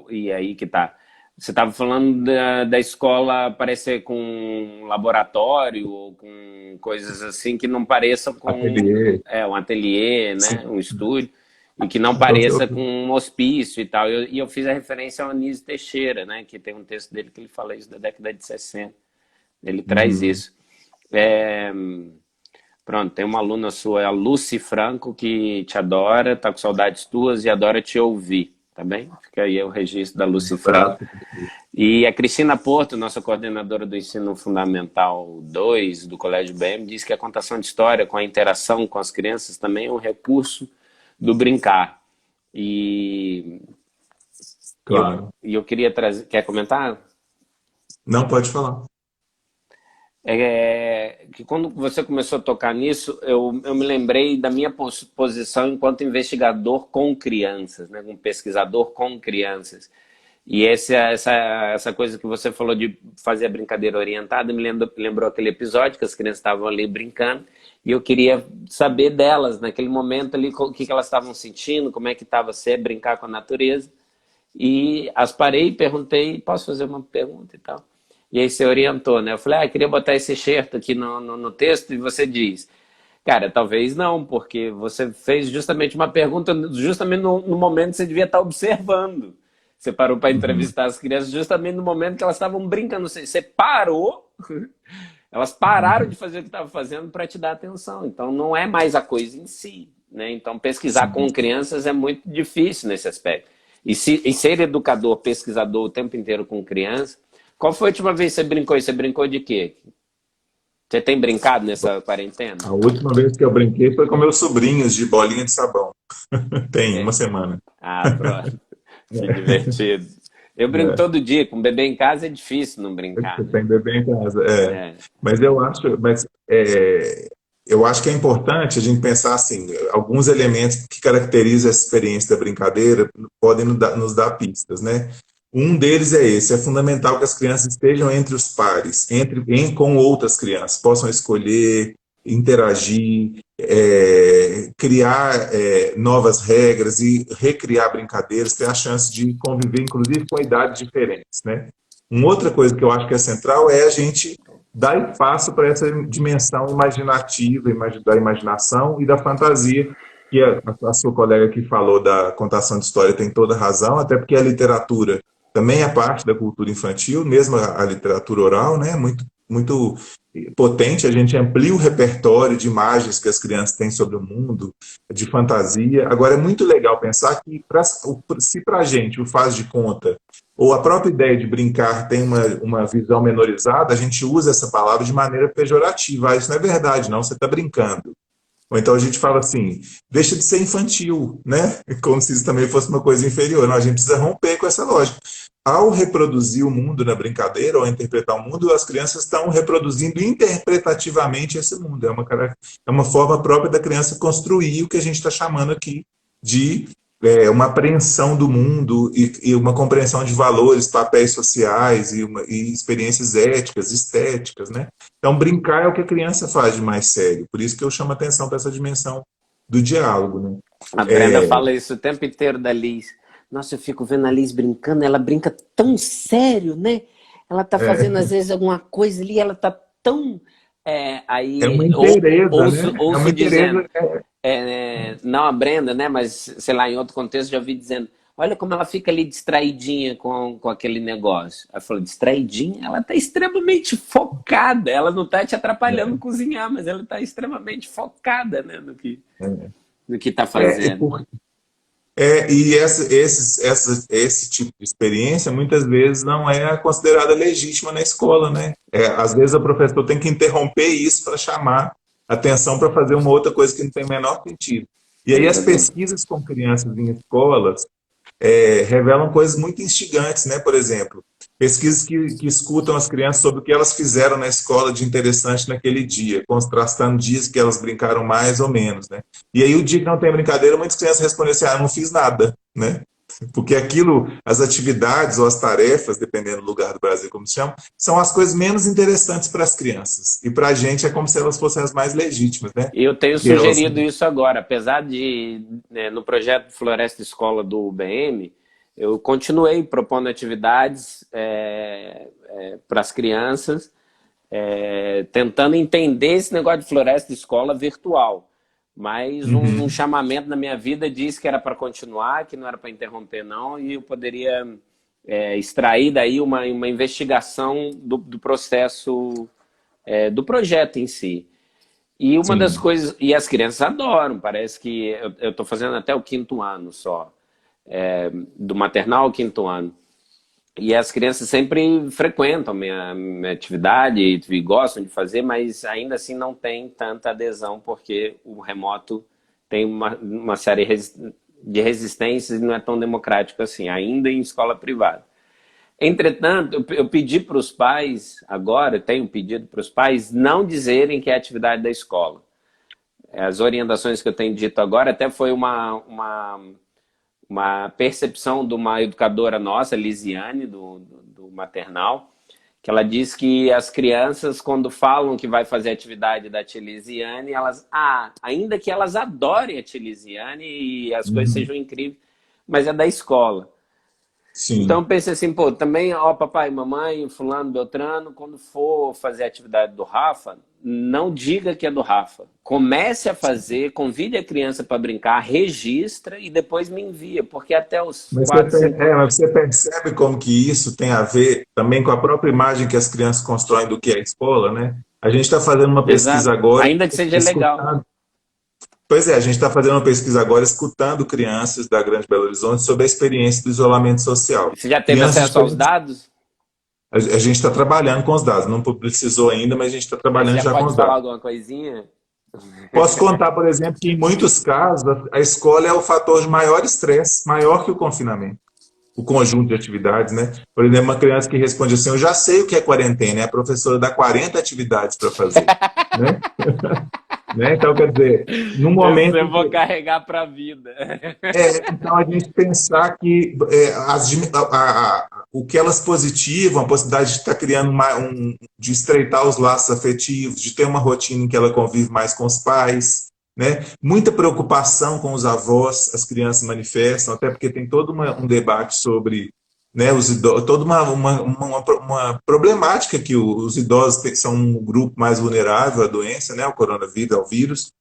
e aí que tá. Você estava falando da escola parecer com um laboratório ou com coisas assim que não pareçam com Ateliê. um ateliê, né, Sim. um estúdio, e que não Então, pareça com um hospício e tal. E eu fiz a referência ao Anísio Teixeira, né, que tem um texto dele que ele fala isso da década de 60. Ele traz Uhum. isso. É, pronto, tem uma aluna sua, a Lucy Franco, que te adora, tá com saudades tuas e adora te ouvir, tá bem? Fica aí o registro da Um Lucy Franco. abraço. E a Cristina Porto, nossa coordenadora do Ensino Fundamental 2 do Colégio BM, diz que a contação de história com a interação com as crianças também é um recurso do brincar. E, Claro. e eu queria trazer. Quer comentar? Não pode falar. Que quando você começou a tocar nisso, eu me lembrei da minha posição enquanto investigador com crianças, né, um pesquisador com crianças. E essa coisa que você falou de fazer a brincadeira orientada lembrou aquele episódio que as crianças estavam ali brincando e eu queria saber delas naquele momento ali o que elas estavam sentindo, como é que estava ser brincar com a natureza. E as parei e perguntei, posso fazer uma pergunta e tal? E aí você orientou, né? Eu falei, queria botar esse excerto aqui no texto e você diz, cara, talvez não, porque você fez justamente uma pergunta, justamente no momento que você devia estar observando. Você parou para Uhum. entrevistar as crianças justamente no momento que elas estavam brincando. Você parou, elas pararam Uhum. de fazer o que estavam fazendo para te dar atenção. Então não é mais a coisa em si, né? Então pesquisar Sim. com crianças é muito difícil nesse aspecto. E ser educador, pesquisador o tempo inteiro com criança. Qual foi a última vez que você brincou? E você brincou de quê? Você tem brincado nessa quarentena? A última vez que eu brinquei foi com meus sobrinhos de bolinha de sabão. Tem uma É. semana. Pronto. Que divertido. Eu brinco É, todo dia. Com bebê em casa é difícil não brincar, você né? tem bebê em casa. É. É. Mas eu acho que é importante a gente pensar assim, alguns elementos que caracterizam essa experiência da brincadeira podem nos dar pistas, né? Um deles é esse, é fundamental que as crianças estejam entre os pares, com outras crianças, possam escolher, interagir, criar novas regras e recriar brincadeiras, ter a chance de conviver, inclusive, com idades diferentes, né? Uma outra coisa que eu acho que é central é a gente dar espaço para essa dimensão imaginativa, da imaginação e da fantasia, que a sua colega que falou da contação de história tem toda razão, até porque a literatura também é parte da cultura infantil, mesmo a literatura oral, né? Muito potente, a gente amplia o repertório de imagens que as crianças têm sobre o mundo, de fantasia. Agora, é muito legal pensar que, se para a gente o faz de conta, ou a própria ideia de brincar tem uma visão menorizada, a gente usa essa palavra de maneira pejorativa. Isso não é verdade, não, você está brincando. Ou então a gente fala assim, deixa de ser infantil, né? Como se isso também fosse uma coisa inferior. Não, a gente precisa romper com essa lógica. Ao reproduzir o mundo na brincadeira, ou interpretar o mundo, as crianças estão reproduzindo interpretativamente esse mundo. É uma forma própria da criança construir o que a gente está chamando aqui de uma apreensão do mundo e uma compreensão de valores, papéis sociais e experiências éticas, estéticas, né? Então, brincar é o que a criança faz de mais sério. Por isso que eu chamo a atenção para essa dimensão do diálogo, né? A Brenda fala isso o tempo inteiro da Liz. Nossa, eu fico vendo a Liz brincando, ela brinca tão sério, né? Ela tá fazendo, às vezes, alguma coisa ali, ela tá tão... aí, é uma inteireza, né? Ouço É uma dizendo... inteireza. não a Brenda, né? Mas, sei lá, em outro contexto já vi dizendo, olha como ela fica ali distraidinha com aquele negócio. Aí falou, distraidinha? Ela tá extremamente focada. Ela não tá te atrapalhando cozinhar, mas ela tá extremamente focada, né? No que tá fazendo. E esse tipo de experiência muitas vezes não é considerada legítima na escola, né? Às vezes o professor tem que interromper isso para chamar atenção para fazer uma outra coisa que não tem o menor sentido. E aí as pesquisas com crianças em escolas revelam coisas muito instigantes, né? Por exemplo, pesquisas que escutam as crianças sobre o que elas fizeram na escola de interessante naquele dia, contrastando dias que elas brincaram mais ou menos, né? E aí o dia que não tem brincadeira, muitas crianças respondem assim, não fiz nada, né? Porque aquilo, as atividades ou as tarefas, dependendo do lugar do Brasil, como se chama, são as coisas menos interessantes para as crianças. E para a gente é como se elas fossem as mais legítimas, né? Eu tenho sugerido isso agora, apesar de, no projeto Floresta Escola do UBM, eu continuei propondo atividades para as crianças, tentando entender esse negócio de Floresta Escola virtual. Mas um chamamento na minha vida disse que era para continuar, que não era para interromper, não, e eu poderia extrair daí uma investigação do processo, do projeto em si. E uma das coisas... E as crianças adoram, parece que... Eu estou fazendo até o 5º ano só, do maternal ao 5º ano. E as crianças sempre frequentam minha atividade e gostam de fazer, mas ainda assim não tem tanta adesão, porque o remoto tem uma série de resistências e não é tão democrático assim, ainda em escola privada. Entretanto, eu pedi para os pais, agora eu tenho pedido para os pais não dizerem que é atividade da escola. As orientações que eu tenho dito agora até foi uma percepção de uma educadora nossa, Lisiane, do maternal, que ela diz que as crianças, quando falam que vai fazer atividade da tia Lisiane, elas, ainda que elas adorem a tia Lisiane e as coisas sejam incríveis, mas é da escola. Sim. Então eu pensei assim, também, papai, mamãe, fulano, beltrano, quando for fazer a atividade do Rafa, não diga que é do Rafa. Comece a fazer, convide a criança para brincar, registra e depois me envia, porque até os 4, 5 anos... Mas você percebe como que isso tem a ver também com a própria imagem que as crianças constroem do que é a escola, né? A gente está fazendo uma pesquisa agora... Ainda que seja legal. Pois é, a gente está fazendo uma pesquisa agora escutando crianças da Grande Belo Horizonte sobre a experiência do isolamento social. Você já teve acesso aos dados? A gente está trabalhando com os dados, não publicizou ainda, mas a gente está trabalhando já com os dados. Pode falar alguma coisinha? Posso contar, por exemplo, que em muitos casos a escola é o fator de maior estresse, maior que o confinamento. O conjunto de atividades, né? Por exemplo, uma criança que responde assim, eu já sei o que é quarentena, é a professora dá 40 atividades para fazer, né? Né? Então, quer dizer, no momento... Eu vou carregar para a vida. Então, a gente pensar que o que elas positivam, a possibilidade de estar criando de estreitar os laços afetivos, de ter uma rotina em que ela convive mais com os pais, né? Muita preocupação com os avós, as crianças manifestam, até porque tem todo um debate sobre... Né, os idosos, toda uma problemática que os idosos são um grupo mais vulnerável à doença, né, ao coronavírus, ao vírus.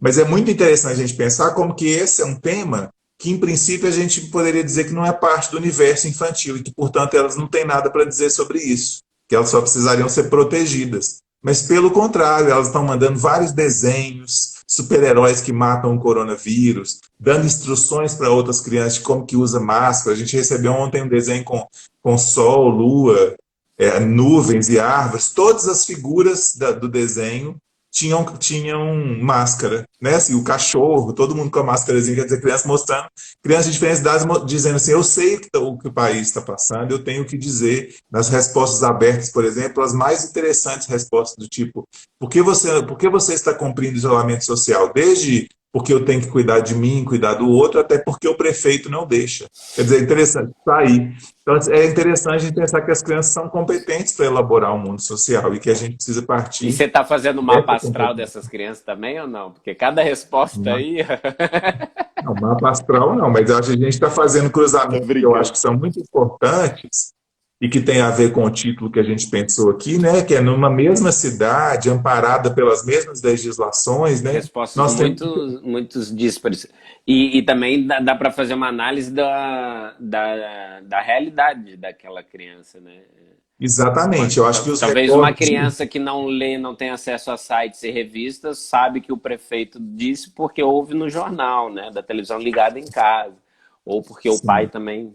Mas é muito interessante a gente pensar como que esse é um tema que, em princípio, a gente poderia dizer que não é parte do universo infantil e que, portanto, elas não têm nada para dizer sobre isso, que elas só precisariam ser protegidas. Mas, pelo contrário, elas estão mandando vários desenhos, super-heróis que matam o coronavírus, dando instruções para outras crianças de como que usa máscara. A gente recebeu ontem um desenho com sol, lua, nuvens e árvores, todas as figuras do desenho tinham máscara, né? Assim, o cachorro, todo mundo com a máscarazinha, quer dizer, criança mostrando, crianças de diferentes idades dizendo assim, eu sei o que o país está passando, eu tenho que dizer, nas respostas abertas, por exemplo, as mais interessantes respostas do tipo, por que você está cumprindo isolamento social? Desde porque eu tenho que cuidar de mim, cuidar do outro, até porque o prefeito não deixa. Quer dizer, é interessante, está aí. Então, é interessante a gente pensar que as crianças são competentes para elaborar um mundo social e que a gente precisa E partir você está fazendo o mapa dessa astral competência. dessas crianças também ou não? Porque cada resposta aí. Não, mapa astral não, mas eu acho que a gente está fazendo Tô cruzamentos que eu acho brincando. que são muito importantes e que tem a ver com o título que a gente pensou aqui, né? Que é numa mesma cidade, amparada pelas mesmas legislações, né? Respostas Nós temos muito díspares. E também dá para fazer uma análise da realidade daquela criança, né? exatamente. Eu acho que os Talvez uma recortes criança que não lê, não tem acesso a sites e revistas, sabe que o prefeito disse porque ouve no jornal, né? Da televisão ligada em casa. Ou porque o pai sim. também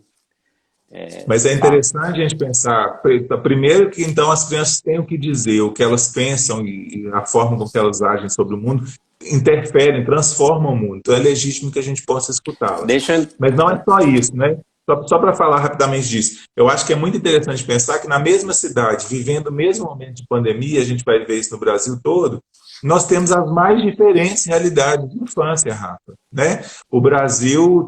Mas é fala. interessante a gente pensar, primeiro que então as crianças têm o que dizer, o que elas pensam e a forma com que elas agem sobre o mundo interferem, transformam o mundo. Então é legítimo que a gente possa escutá-las. Deixa eu... Mas não é só isso, né? Só para falar rapidamente disso, eu acho que é muito interessante pensar que na mesma cidade, vivendo o mesmo momento de pandemia, a gente vai ver isso no Brasil todo, nós temos as mais diferentes realidades de infância, Rafa, né? No Brasil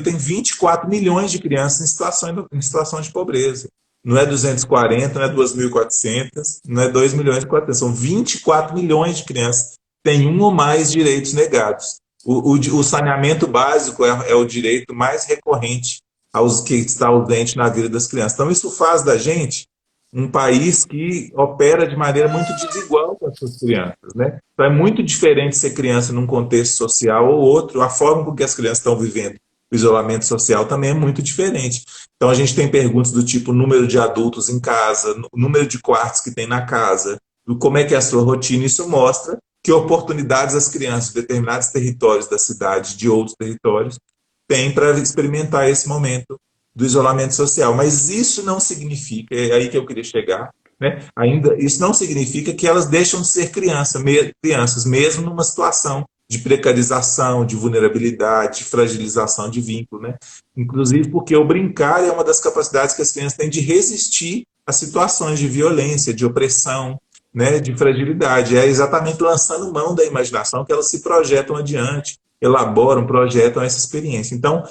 tem 24 milhões de crianças em situação de pobreza. Não é 240, não é 2.400, não é 2 milhões e 400, são 24 milhões de crianças que têm um ou mais direitos negados. O saneamento básico é o direito mais recorrente aos que está ausente na vida das crianças. Então, isso faz da gente um país que opera de maneira muito desigual com as suas crianças, né? Então é muito diferente ser criança num contexto social ou outro, a forma com que as crianças estão vivendo o isolamento social também é muito diferente. Então a gente tem perguntas do tipo número de adultos em casa, número de quartos que tem na casa, como é que é a sua rotina, isso mostra que oportunidades as crianças de determinados territórios da cidade, de outros territórios, têm para experimentar esse momento do isolamento social. Mas isso não significa, é aí que eu queria chegar, né? Ainda, isso não significa que elas deixam de ser crianças, mesmo numa situação de precarização, de vulnerabilidade, de fragilização de vínculo, né? Inclusive porque o brincar é uma das capacidades que as crianças têm de resistir a situações de violência, de opressão, né, de fragilidade. É exatamente lançando mão da imaginação que elas se projetam adiante, elaboram, projetam essa experiência. Então,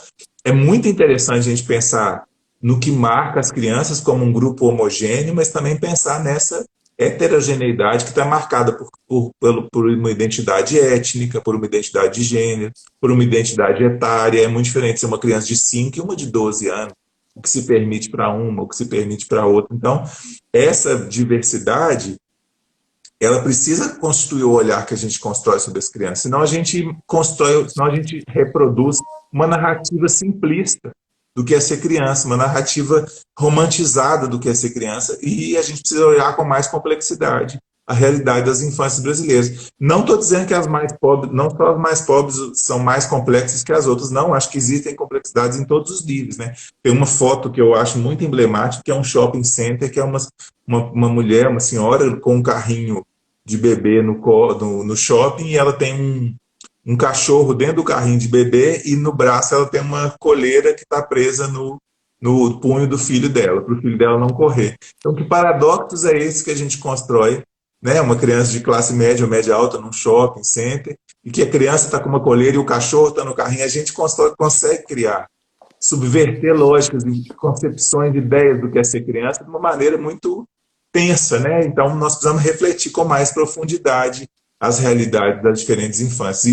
é muito interessante a gente pensar no que marca as crianças como um grupo homogêneo, mas também pensar nessa heterogeneidade que está marcada por uma identidade étnica, por uma identidade de gênero, por uma identidade etária. É muito diferente ser uma criança de 5 e uma de 12 anos, o que se permite para uma, o que se permite para outra. Então, essa diversidade ela precisa constituir o olhar que a gente constrói sobre as crianças, senão a gente constrói, senão a gente reproduz uma narrativa simplista do que é ser criança, uma narrativa romantizada do que é ser criança, e a gente precisa olhar com mais complexidade a realidade das infâncias brasileiras. Não estou dizendo que as mais pobres, não só as mais pobres são mais complexas que as outras, não, acho que existem complexidades em todos os níveis, né? Tem uma foto que eu acho muito emblemática, que é um shopping center, que é uma mulher, uma senhora com um carrinho de bebê no shopping, e ela tem um cachorro dentro do carrinho de bebê, e no braço ela tem uma coleira que está presa no punho do filho dela, para o filho dela não correr. Então, que paradoxos é esse que a gente constrói, né? Uma criança de classe média ou média alta num shopping center, e que a criança está com uma coleira e o cachorro está no carrinho, a gente consegue criar, subverter lógicas e concepções, ideias do que é ser criança de uma maneira muito tensa, né? Então nós precisamos refletir com mais profundidade as realidades das diferentes infâncias.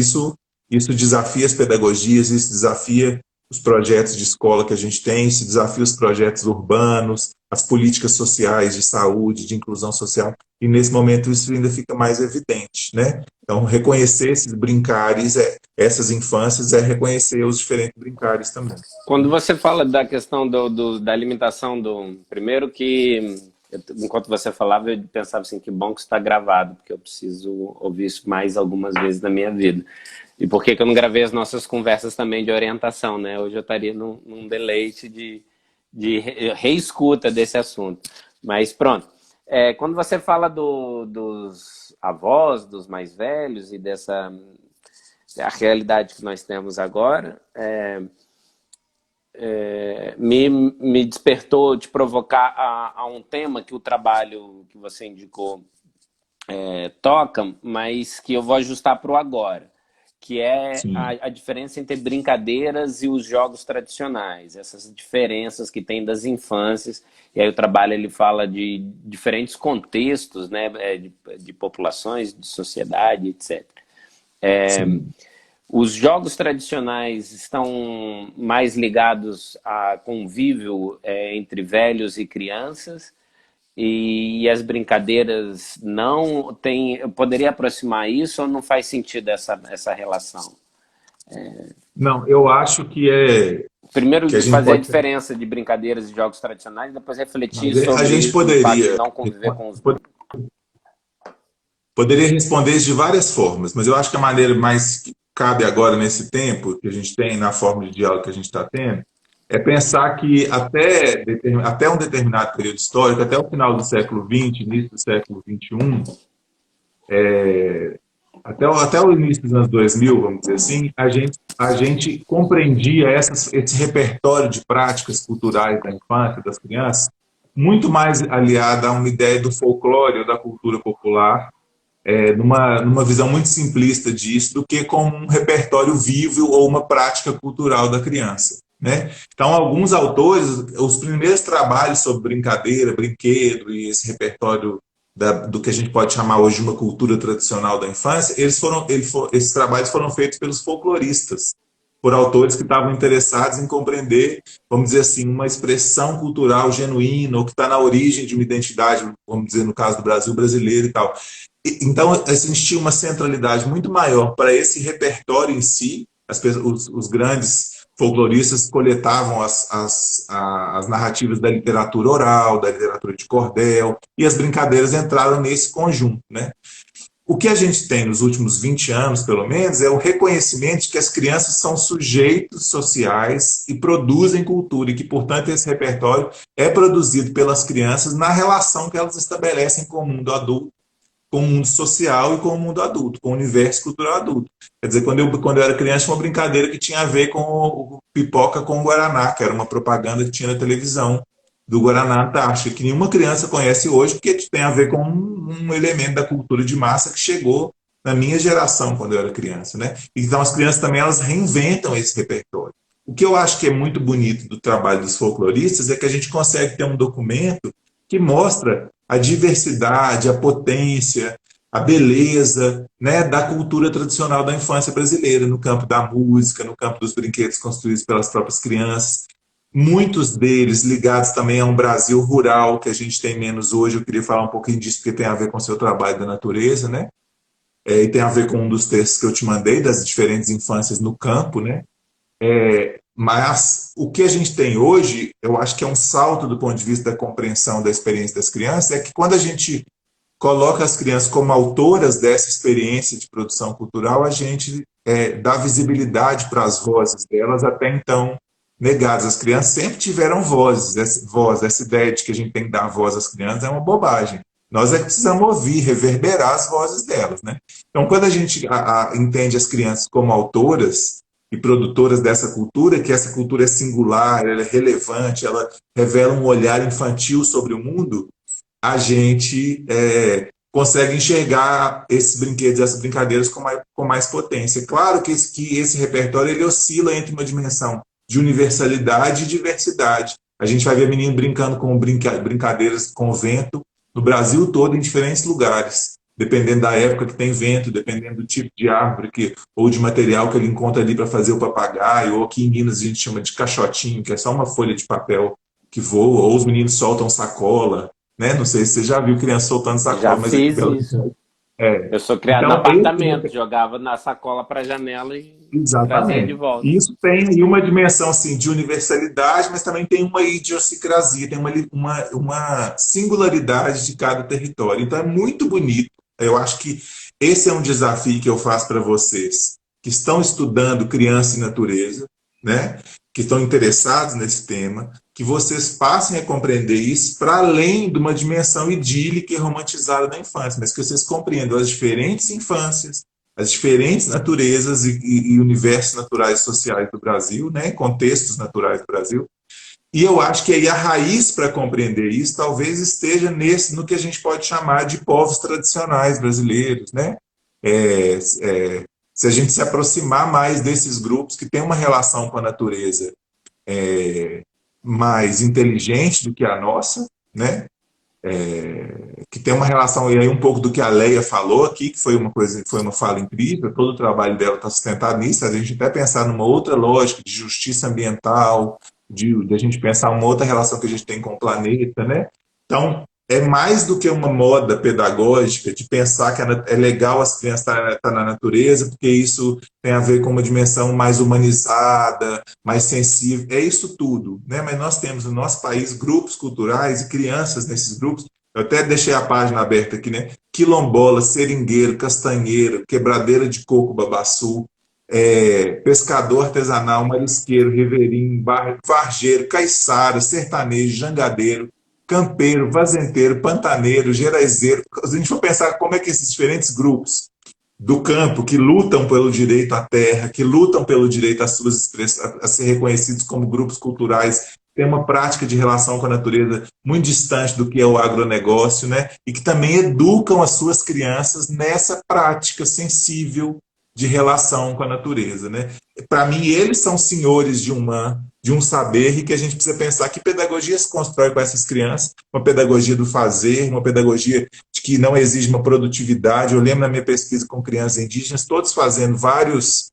Isso desafia as pedagogias, isso desafia os projetos de escola que a gente tem, isso desafia os projetos urbanos, as políticas sociais de saúde, de inclusão social, e nesse momento isso ainda fica mais evidente, né? Então, reconhecer esses brincares, essas infâncias, é reconhecer os diferentes brincares também. Quando você fala da questão da alimentação, primeiro que, enquanto você falava, eu pensava assim, que bom que está gravado, porque eu preciso ouvir isso mais algumas vezes na minha vida. E por que que eu não gravei as nossas conversas também de orientação, né? Hoje eu estaria num deleite de reescuta desse assunto. Mas pronto. Quando você fala dos avós, dos mais velhos e dessa a realidade que nós temos agora, me despertou de provocar a um tema que o trabalho que você indicou toca, mas que eu vou ajustar para o agora, que é Sim. a diferença entre brincadeiras e os jogos tradicionais, essas diferenças que tem das infâncias. E aí o trabalho ele fala de diferentes contextos, né, de populações, de sociedade, etc. Sim. Os jogos tradicionais estão mais ligados a convívio entre velhos e crianças, e as brincadeiras não tem. Eu poderia aproximar isso ou não faz sentido essa relação? Não, eu acho Primeiro que a gente fazer a pode. diferença de brincadeiras e jogos tradicionais, depois refletir A sobre gente isso, o fato de poderia, não conviver com os. poderia responder isso de várias formas, mas eu acho que a maneira mais que cabe agora nesse tempo que a gente tem, na forma de diálogo que a gente está tendo, é pensar que até um determinado período histórico, até o final do século XX, início do século XXI, até o início dos anos 2000, vamos dizer assim, a gente compreendia esse repertório de práticas culturais da infância, das crianças, muito mais aliada a uma ideia do folclore ou da cultura popular, numa visão muito simplista disso, do que com um repertório vivo ou uma prática cultural da criança. Né? Então, alguns autores, os primeiros trabalhos sobre brincadeira, brinquedo e esse repertório do que a gente pode chamar hoje de uma cultura tradicional da infância, esses trabalhos foram feitos pelos folcloristas, por autores que estavam interessados em compreender, vamos dizer assim, uma expressão cultural genuína, ou que está na origem de uma identidade, vamos dizer, no caso do Brasil, brasileiro e tal. Então, a gente tinha uma centralidade muito maior para esse repertório em si. Os grandes folcloristas coletavam as narrativas da literatura oral, da literatura de cordel, e as brincadeiras entraram nesse conjunto. Né? O que a gente tem nos últimos 20 anos, pelo menos, é o reconhecimento de que as crianças são sujeitos sociais e produzem cultura, e que, portanto, esse repertório é produzido pelas crianças na relação que elas estabelecem com o mundo adulto, com o mundo social e com o mundo adulto, com o universo cultural adulto. Quer dizer, quando eu era criança, tinha uma brincadeira que tinha a ver com o pipoca com o Guaraná, que era uma propaganda que tinha na televisão do Guaraná Antártica, que nenhuma criança conhece hoje, porque tem a ver com um elemento da cultura de massa que chegou na minha geração, quando eu era criança. Né? Então, as crianças também elas reinventam esse repertório. O que eu acho que é muito bonito do trabalho dos folcloristas é que a gente consegue ter um documento que mostra a diversidade, a potência, a beleza, né, da cultura tradicional da infância brasileira, no campo da música, no campo dos brinquedos construídos pelas próprias crianças. Muitos deles ligados também a um Brasil rural, que a gente tem menos hoje. Eu queria falar um pouquinho disso, porque tem a ver com o seu trabalho da natureza, né? E tem a ver com um dos textos que eu te mandei, das diferentes infâncias no campo, né? Mas o que a gente tem hoje, eu acho que é um salto do ponto de vista da compreensão da experiência das crianças, é que quando a gente coloca as crianças como autoras dessa experiência de produção cultural, a gente dá visibilidade para as vozes delas, até então negadas. As crianças sempre tiveram vozes, essa ideia de que a gente tem que dar voz às crianças é uma bobagem. Nós é que precisamos ouvir, reverberar as vozes delas. Né? Então, quando a gente entende as crianças como autoras e produtoras dessa cultura, que essa cultura é singular, ela é relevante, ela revela um olhar infantil sobre o mundo, a gente consegue enxergar esses brinquedos, essas brincadeiras com mais potência. Claro que esse repertório ele oscila entre uma dimensão de universalidade e diversidade. A gente vai ver menino brincando com brincadeiras com vento no Brasil todo, em diferentes lugares, dependendo da época que tem vento, dependendo do tipo de árvore ou de material que ele encontra ali para fazer o papagaio, ou que em Minas a gente chama de caixotinho, que é só uma folha de papel que voa, ou os meninos soltam sacola, né? Não sei se você já viu criança soltando Já sacola, mas aqui fiz isso. Eu sou criado no então, apartamento, jogava na sacola para a janela e trazia de exatamente. volta. E isso tem aí uma dimensão assim, de universalidade, mas também tem uma idiosincrasia, tem uma singularidade de cada território. Então é muito bonito. Eu acho que esse é um desafio que eu faço para vocês que estão estudando criança e natureza, né, que estão interessados nesse tema, que vocês passem a compreender isso para além de uma dimensão idílica e romantizada da infância, mas que vocês compreendam as diferentes infâncias, as diferentes naturezas e universos naturais e sociais do Brasil, né, contextos naturais do Brasil. E eu acho que aí a raiz para compreender isso talvez esteja no que a gente pode chamar de povos tradicionais brasileiros, né? Se a gente se aproximar mais desses grupos que têm uma relação com a natureza mais inteligente do que a nossa, né? Que tem uma relação, e aí um pouco do que a Leia falou aqui, que foi uma fala incrível, todo o trabalho dela está sustentado nisso, a gente até pensar numa outra lógica de justiça ambiental, de a gente pensar uma outra relação que a gente tem com o planeta, né? Então, é mais do que uma moda pedagógica de pensar que é legal as crianças estar na natureza, porque isso tem a ver com uma dimensão mais humanizada, mais sensível, é isso tudo, né? Mas nós temos no nosso país grupos culturais e crianças nesses grupos. Eu até deixei a página aberta aqui, né? Quilombola, seringueiro, castanheiro, quebradeira de coco, babaçu, pescador artesanal, marisqueiro, ribeirinho, varjeiro, caiçara, sertanejo, jangadeiro, campeiro, vazenteiro, pantaneiro, geraizeiro. Se a gente for pensar como é que esses diferentes grupos do campo que lutam pelo direito à terra, que lutam pelo direito a ser reconhecidos como grupos culturais, tem uma prática de relação com a natureza muito distante do que é o agronegócio, né? E que também educam as suas crianças nessa prática sensível de relação com a natureza, né? Para mim, eles são senhores de um saber e que a gente precisa pensar que pedagogia se constrói com essas crianças, uma pedagogia do fazer, uma pedagogia de que não exige uma produtividade. Eu lembro na minha pesquisa com crianças indígenas, todos fazendo vários...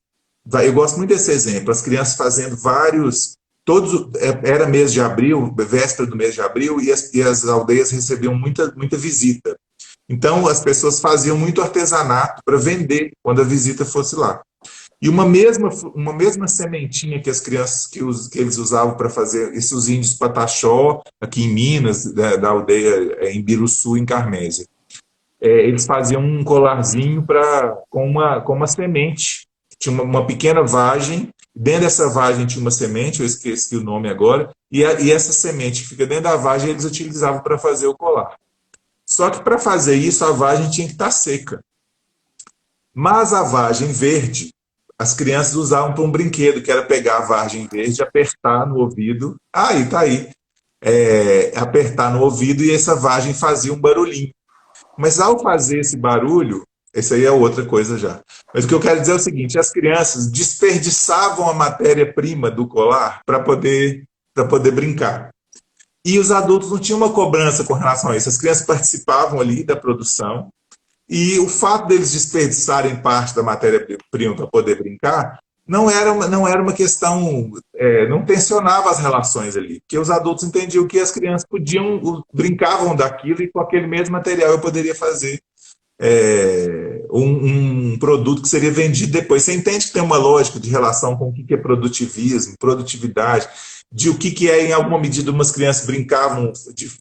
Eu gosto muito desse exemplo, as crianças fazendo vários... Era mês de abril, véspera do mês de abril, e as aldeias recebiam muita visita. Então, as pessoas faziam muito artesanato para vender quando a visita fosse lá. E uma mesma sementinha que as crianças que eles usavam para fazer, esses índios Pataxó, aqui em Minas, da aldeia em Biruçu, em Carmésia. Eles faziam um colarzinho com uma semente. Tinha uma pequena vagem, dentro dessa vagem tinha uma semente, eu esqueci o nome agora, e essa semente que fica dentro da vagem eles utilizavam para fazer o colar. Só que para fazer isso, a vagem tinha que estar seca. Mas a vagem verde, as crianças usavam para um brinquedo, que era pegar a vagem verde, apertar no ouvido. Aí, tá aí. Apertar no ouvido e essa vagem fazia um barulhinho. Mas ao fazer esse barulho, isso aí é outra coisa já. Mas o que eu quero dizer é o seguinte, as crianças desperdiçavam a matéria-prima do colar para poder brincar. E os adultos não tinham uma cobrança com relação a isso. As crianças participavam ali da produção e o fato deles desperdiçarem parte da matéria-prima para poder brincar não era uma questão, não tensionava as relações ali, porque os adultos entendiam que as crianças brincavam daquilo e com aquele mesmo material eu poderia fazer um produto que seria vendido depois. Você entende que tem uma lógica de relação com o que é produtivismo, produtividade, de o que é, em alguma medida, umas crianças brincavam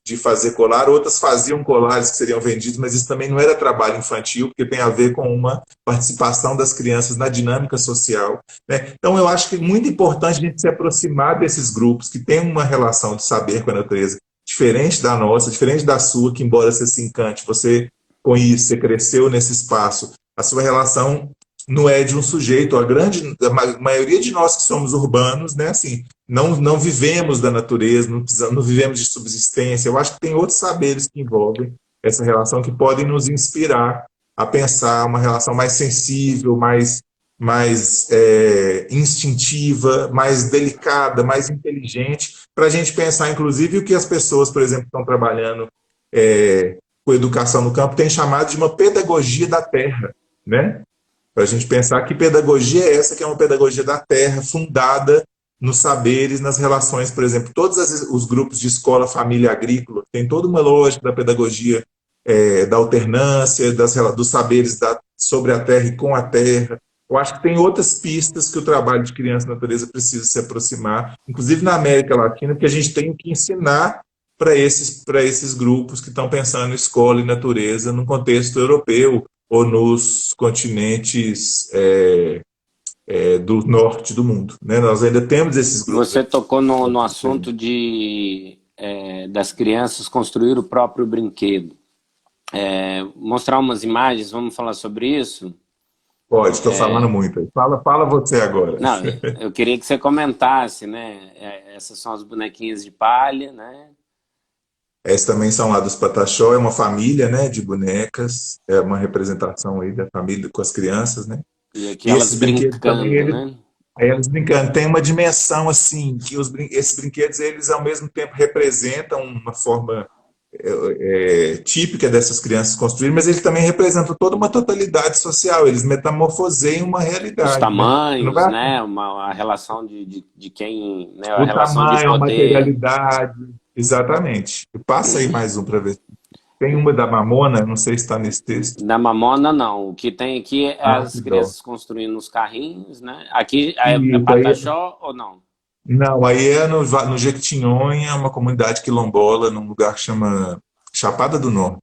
de fazer colar, outras faziam colares que seriam vendidos, mas isso também não era trabalho infantil, porque tem a ver com uma participação das crianças na dinâmica social, né? Então, eu acho que é muito importante a gente se aproximar desses grupos que têm uma relação de saber com a natureza diferente da nossa, diferente da sua, que embora você se encante, você com isso, você cresceu nesse espaço, a sua relação não é de um sujeito, a maioria de nós que somos urbanos, né, assim, não vivemos da natureza, não vivemos de subsistência. Eu acho que tem outros saberes que envolvem essa relação que podem nos inspirar a pensar uma relação mais sensível, mais instintiva, mais delicada, mais inteligente, para a gente pensar, inclusive, o que as pessoas, por exemplo, estão trabalhando com educação no campo, têm chamado de uma pedagogia da terra, né? Para a gente pensar que pedagogia é essa, que é uma pedagogia da terra, fundada nos saberes, nas relações, por exemplo, todos os grupos de escola, família, agrícola, tem toda uma lógica da pedagogia, da alternância, dos saberes sobre a terra e com a terra. Eu acho que tem outras pistas que o trabalho de criança e natureza precisa se aproximar, inclusive na América Latina, que a gente tem que ensinar para esses grupos que estão pensando em escola e natureza no contexto europeu ou nos continentes do norte do mundo, né? Nós ainda temos esses grupos Você tocou no aqui. assunto das crianças construir o próprio brinquedo. Mostrar umas imagens, vamos falar sobre isso? Pode, estou falando muito aí. Fala você agora. Não, eu queria que você comentasse, né? Essas são as bonequinhas de palha, né? Essas também são lá dos Pataxó, é uma família, né, de bonecas, é uma representação aí da família com as crianças, né? E aqui E elas esses brinquedos também, brincando, né? aí eles brincando, tem uma dimensão assim, que esses brinquedos, eles ao mesmo tempo representam uma forma típica dessas crianças construírem, mas eles também representam toda uma totalidade social, eles metamorfoseiam uma Os realidade, né? Você não tamanhos, vai né? A relação de quem, né? A o relação de tamanho, a poder. materialidade, exatamente. Passa aí mais um para ver. Tem uma da Mamona, não sei se está nesse texto. Da Mamona, não. O que tem aqui é Ah, as que dó. crianças construindo os carrinhos, né? Aqui é Isso aí, Pataxó ou não? não, aí é no Jequitinhonha, uma comunidade quilombola, num lugar que chama Chapada do Norte.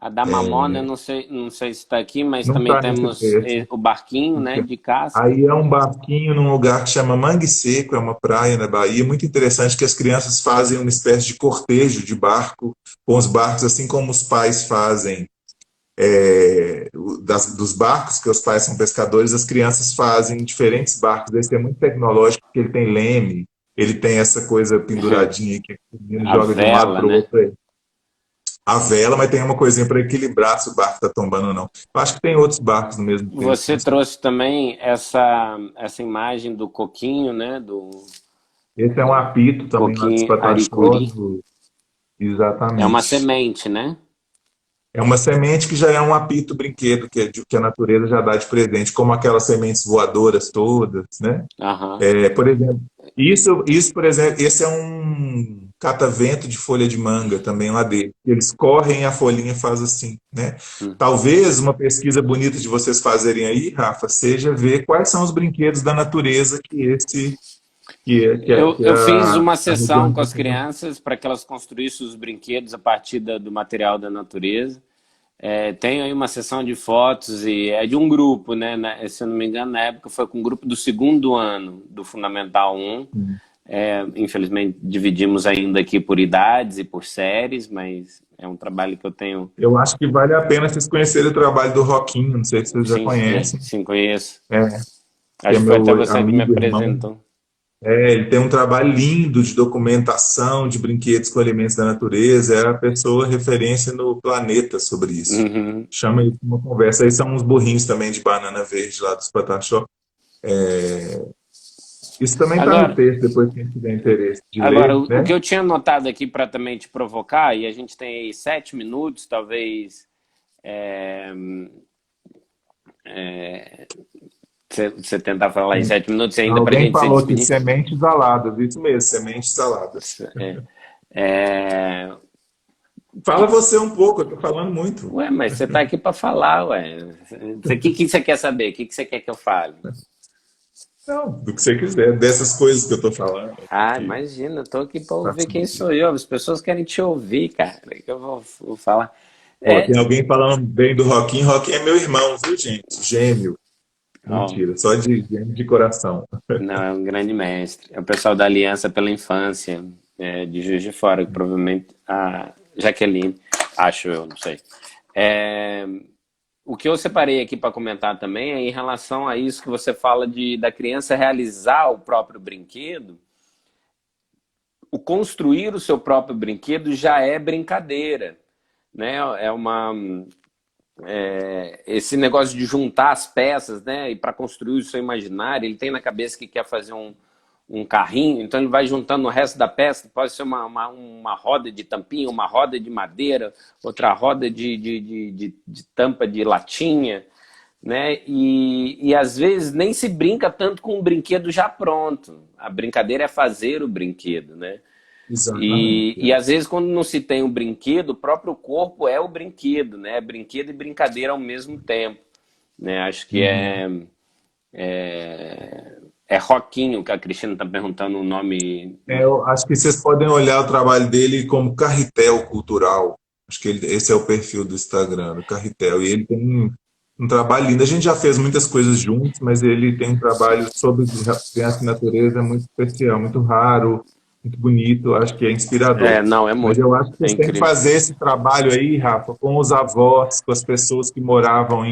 A da Mamona, eu não sei se está aqui, mas Não também está nesse temos texto. o barquinho, né? De casca. Aí é um barquinho num lugar que chama Mangue Seco, é uma praia na Bahia, muito interessante que as crianças fazem uma espécie de cortejo de barco com os barcos, assim como os pais fazem dos barcos, que os pais são pescadores, as crianças fazem diferentes barcos. Esse é muito tecnológico, porque ele tem leme, ele tem essa coisa penduradinha aí que o menino A joga de um lado vela, para o né? outro. A vela, mas tem uma coisinha para equilibrar se o barco está tombando ou não. Eu acho que tem outros barcos no mesmo texto. Você trouxe também essa imagem do coquinho, né? Do Esse é um apito também lá dos coquinho Pataxós. aricuri. É uma Exatamente. semente, né? É uma semente que já é um apito brinquedo que a natureza já dá de presente, como aquelas sementes voadoras todas, né? Aham. Por exemplo, por exemplo, esse é um catavento de folha de manga também lá dele. Eles correm e a folhinha faz assim, né? Hum. Talvez uma pesquisa bonita de vocês fazerem aí, Rafa, seja ver quais são os brinquedos da natureza que Eu fiz uma a sessão região com de as crianças para que elas construíssem os brinquedos a partir do material da natureza. Tenho aí uma sessão de fotos e é de um grupo, né? Se eu não me engano, na época foi com um grupo do segundo ano do Fundamental 1. Infelizmente dividimos ainda aqui por idades e por séries, mas é um trabalho que eu tenho. Eu acho que vale a pena vocês conhecerem o trabalho do Roquinho, não sei se vocês já Sim, conhecem, sim, conheço. é, que é Acho que foi até meu você que me amigo, irmão. apresentou. Ele tem um trabalho lindo de documentação de brinquedos com elementos da natureza, é a pessoa referência no planeta sobre isso. Uhum. Chama ele para uma conversa. Aí são uns burrinhos também de banana verde lá dos Pataxó. Isso também está no Agora, texto, depois quem tiver interesse de agora, ler, o né? que eu tinha anotado aqui para também te provocar, e a gente tem aí 7 minutos, talvez você tentar falar em 7 minutos ainda para a Alguém gente se falou aqui despedir. sementes saladas, isso mesmo, sementes saladas. É, é, Fala você um pouco, eu tô falando muito. Ué, mas você tá aqui para falar, ué. O que você quer saber? O que você quer que eu fale? Não, do que você quiser, dessas coisas que eu tô falando. Ah, Que imagina, eu tô aqui para faz ouvir quem sentido. sou eu. As pessoas querem te ouvir, cara. Que eu vou falar. Ó, É, tem alguém falando bem do Roquinho. Roquinho é meu irmão, viu, gente? Gêmeo. ó, Mentira, só de gêmeo de coração. não, é um grande mestre. É o pessoal da Aliança pela Infância, de Juiz de Fora, que provavelmente a Jaqueline, acho eu, não sei. É, o que eu separei aqui para comentar também é em relação a isso que você fala da criança realizar o próprio brinquedo. O construir o seu próprio brinquedo já é brincadeira, né? Esse negócio de juntar as peças, né? E para construir o seu imaginário, ele tem na cabeça que quer fazer um carrinho, então ele vai juntando o resto da peça, pode ser uma roda de tampinha, uma roda de madeira, outra roda de tampa de latinha, né? E às vezes nem se brinca tanto com o brinquedo já pronto. A brincadeira é fazer o brinquedo, né? Exatamente. E às vezes quando não se tem o brinquedo, o próprio corpo é o brinquedo, né? É brinquedo e brincadeira ao mesmo tempo, né? Acho que Uhum. é Roquinho que a Cristina está perguntando o nome. Eu acho que vocês podem olhar o trabalho dele como Carretel Cultural. Acho que esse é o perfil do Instagram, do Carretel. E ele tem um trabalho lindo. A gente já fez muitas coisas juntos, mas ele tem um trabalho sobre criança e natureza muito especial, muito raro, muito bonito, acho que é inspirador. Não, é Mas muito. eu acho que É você tem que incrível. fazer esse trabalho aí, Rafa, com os avós, com as pessoas que moravam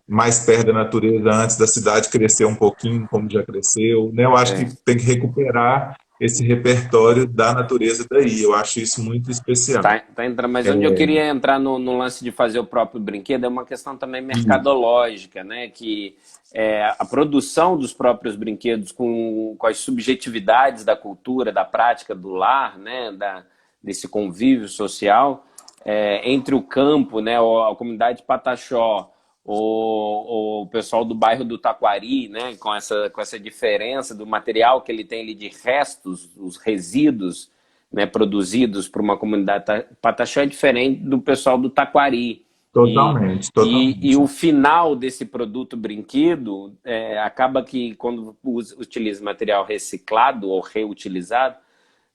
mais perto da natureza antes da cidade crescer um pouquinho, como já cresceu, né? Eu acho que É. tem que recuperar esse repertório da natureza daí. Eu acho isso muito especial. Tá entrando, mas onde eu queria entrar no lance de fazer o próprio brinquedo é uma questão também mercadológica, né? Que a produção dos próprios brinquedos com as subjetividades da cultura, da prática do lar, né? Desse convívio social entre o campo, né? A comunidade Pataxó, o pessoal do bairro do Taquari, né? Com essa diferença do material que ele tem ali de restos, os resíduos, né, produzidos por uma comunidade Pataxó é diferente do pessoal do Taquari. Totalmente, E totalmente. o final desse produto brinquedo acaba que quando utiliza material reciclado ou reutilizado,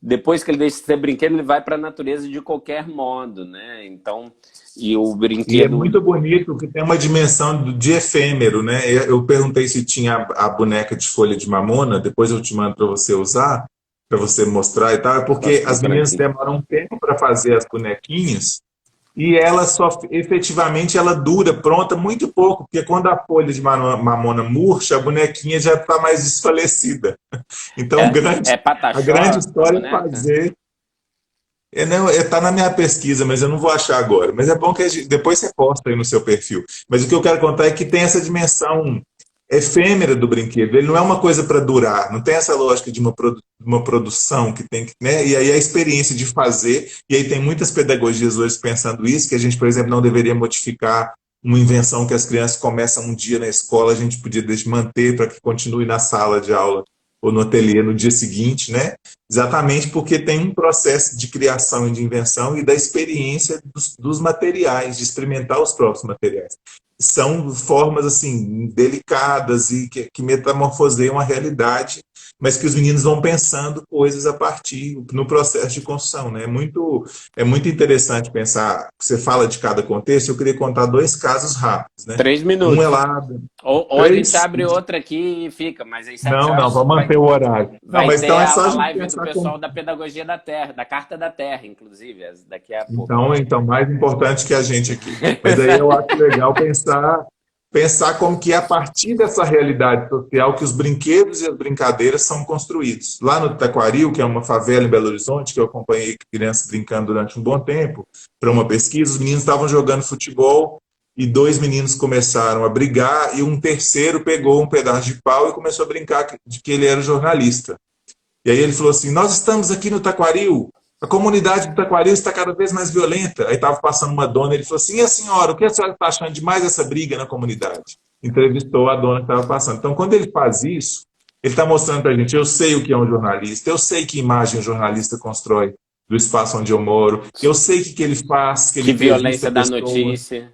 depois que ele deixa de ser brinquedo, ele vai para a natureza de qualquer modo, né? Então, e o E é brinquedo. muito bonito que tem uma dimensão de efêmero, né? Eu perguntei se tinha a boneca de folha de mamona, depois eu te mando para você usar, para você mostrar e tal, é Posso porque as procurar meninas aqui? demoram um tempo para fazer as bonequinhas e ela só efetivamente ela dura pronta muito pouco, porque quando a folha de mamona murcha, a bonequinha já está mais desfalecida. Então, É a grande Pataxó a história é boneca? fazer não, tá na minha pesquisa, mas eu não vou achar agora. Mas é bom que depois você posta aí no seu perfil. Mas o que eu quero contar é que tem essa dimensão efêmera do brinquedo. Ele não é uma coisa para durar. Não tem essa lógica de uma produção que tem que, né? E aí a experiência de fazer. E aí tem muitas pedagogias hoje pensando isso, que a gente, por exemplo, não deveria modificar uma invenção que as crianças começam um dia na escola, a gente podia manter para que continue na sala de aula ou no ateliê no dia seguinte, né? Exatamente porque tem um processo de criação e de invenção e da experiência dos materiais, de experimentar os próprios materiais. São formas assim delicadas e que metamorfoseiam a realidade, mas que os meninos vão pensando coisas a partir no processo de construção, né? É muito interessante pensar. Você fala de cada contexto. Eu queria contar dois casos rápidos, né? Três Um é minutos. lá Ou a gente três. abre outra aqui e fica, mas às sete Não, não, horas vamos manter o horário. Não, vai mas ter então é só a a gente live do pensar como. pessoal da Pedagogia da Terra, da Carta da Terra, inclusive, daqui a pouco. Então, mais importante que a gente aqui. Mas aí eu acho legal pensar como que é a partir dessa realidade social que os brinquedos e as brincadeiras são construídos. Lá no Taquaril, que é uma favela em Belo Horizonte, que eu acompanhei crianças brincando durante um bom tempo, para uma pesquisa, os meninos estavam jogando futebol e dois meninos começaram a brigar e um terceiro pegou um pedaço de pau e começou a brincar de que ele era jornalista. E aí ele falou assim: nós estamos aqui no Taquaril, a comunidade do Taquaril está cada vez mais violenta. Aí estava passando uma dona, ele falou assim: e a senhora, o que a senhora está achando de mais essa briga na comunidade? Entrevistou a dona que estava passando. Então, quando ele faz isso, ele está mostrando para a gente: eu sei o que é um jornalista, eu sei que imagem o jornalista constrói do espaço onde eu moro, eu sei o que ele faz, que ele Que entrevista violência da pessoas, notícia.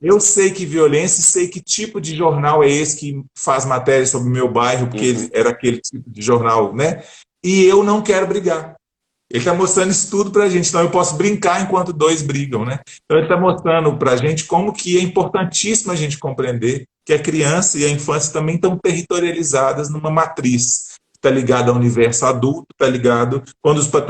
eu sei que violência e sei que tipo de jornal é esse que faz matéria sobre o meu bairro, porque ele Uhum. era aquele tipo de jornal, né? E eu não quero brigar. Ele está mostrando isso tudo para a gente. Então eu posso brincar enquanto dois brigam, né? Então ele está mostrando para a gente como que é importantíssimo a gente compreender que a criança e a infância também estão territorializadas numa matriz. Está ligado ao universo adulto, está ligado.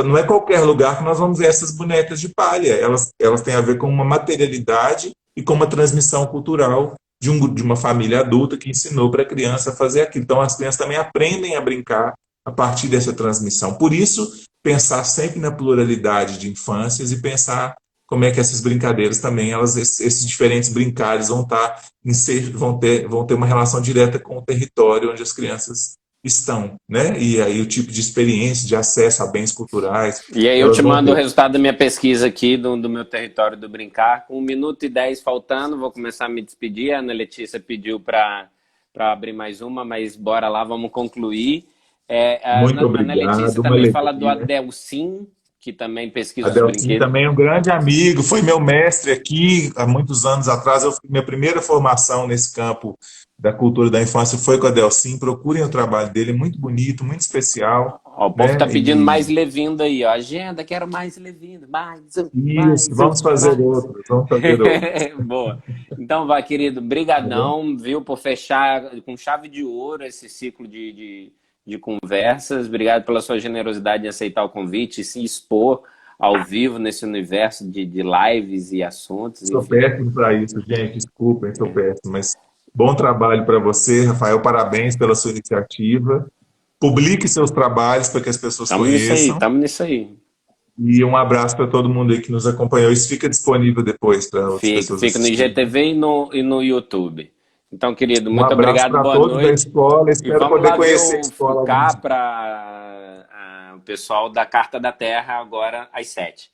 Não é qualquer lugar que nós vamos ver essas bonecas de palha. Elas têm a ver com uma materialidade e com uma transmissão cultural de uma família adulta que ensinou para a criança a fazer aquilo. Então as crianças também aprendem a brincar a partir dessa transmissão. Por isso, pensar sempre na pluralidade de infâncias e pensar como é que essas brincadeiras também, esses diferentes brincares vão ter uma relação direta com o território onde as crianças estão, né? E aí o tipo de experiência, de acesso a bens culturais, E aí eu elas te vão mando o ter. resultado da minha pesquisa aqui, do meu território do Brincar, com 1 minuto e 10 faltando, vou começar a me despedir. A Ana Letícia pediu para abrir mais uma, mas bora lá, vamos concluir. A Muito Ana Letícia obrigado, uma também fala do alegria. Adelcim, que também pesquisa os Adelcim brinquedos. também é um grande amigo, foi meu mestre aqui há muitos anos atrás. Minha primeira formação nesse campo da cultura da infância foi com a Adelcim. Procurem o trabalho dele, é muito bonito, muito especial. Ó, o povo né? tá pedindo mais Levindo aí, ó. Agenda, quero mais Levindo. Isso, vamos fazer Mais. outros, vamos fazer outros. Boa. Então vai, querido. Tá bom? Brigadão, viu, por fechar com chave de ouro esse ciclo de conversas. Obrigado pela sua generosidade em aceitar o convite e se expor ao vivo nesse universo de lives e assuntos, Sou enfim. péssimo para isso, gente, desculpem, sou péssimo, mas bom trabalho para você, Rafael, parabéns pela sua iniciativa. Publique seus trabalhos para que as pessoas Tamo nisso aí, conheçam. tamo nisso aí. E um abraço para todo mundo aí que nos acompanhou. Isso fica disponível depois para outras pessoas Fica no assistirem. IGTV e no YouTube. Então, querido, Um muito abraço obrigado, para boa todos da noite. escola. E Espero vamos poder lá ver conhecer a o escola algum dia. Capra, o pessoal da Carta da Terra agora às 7h.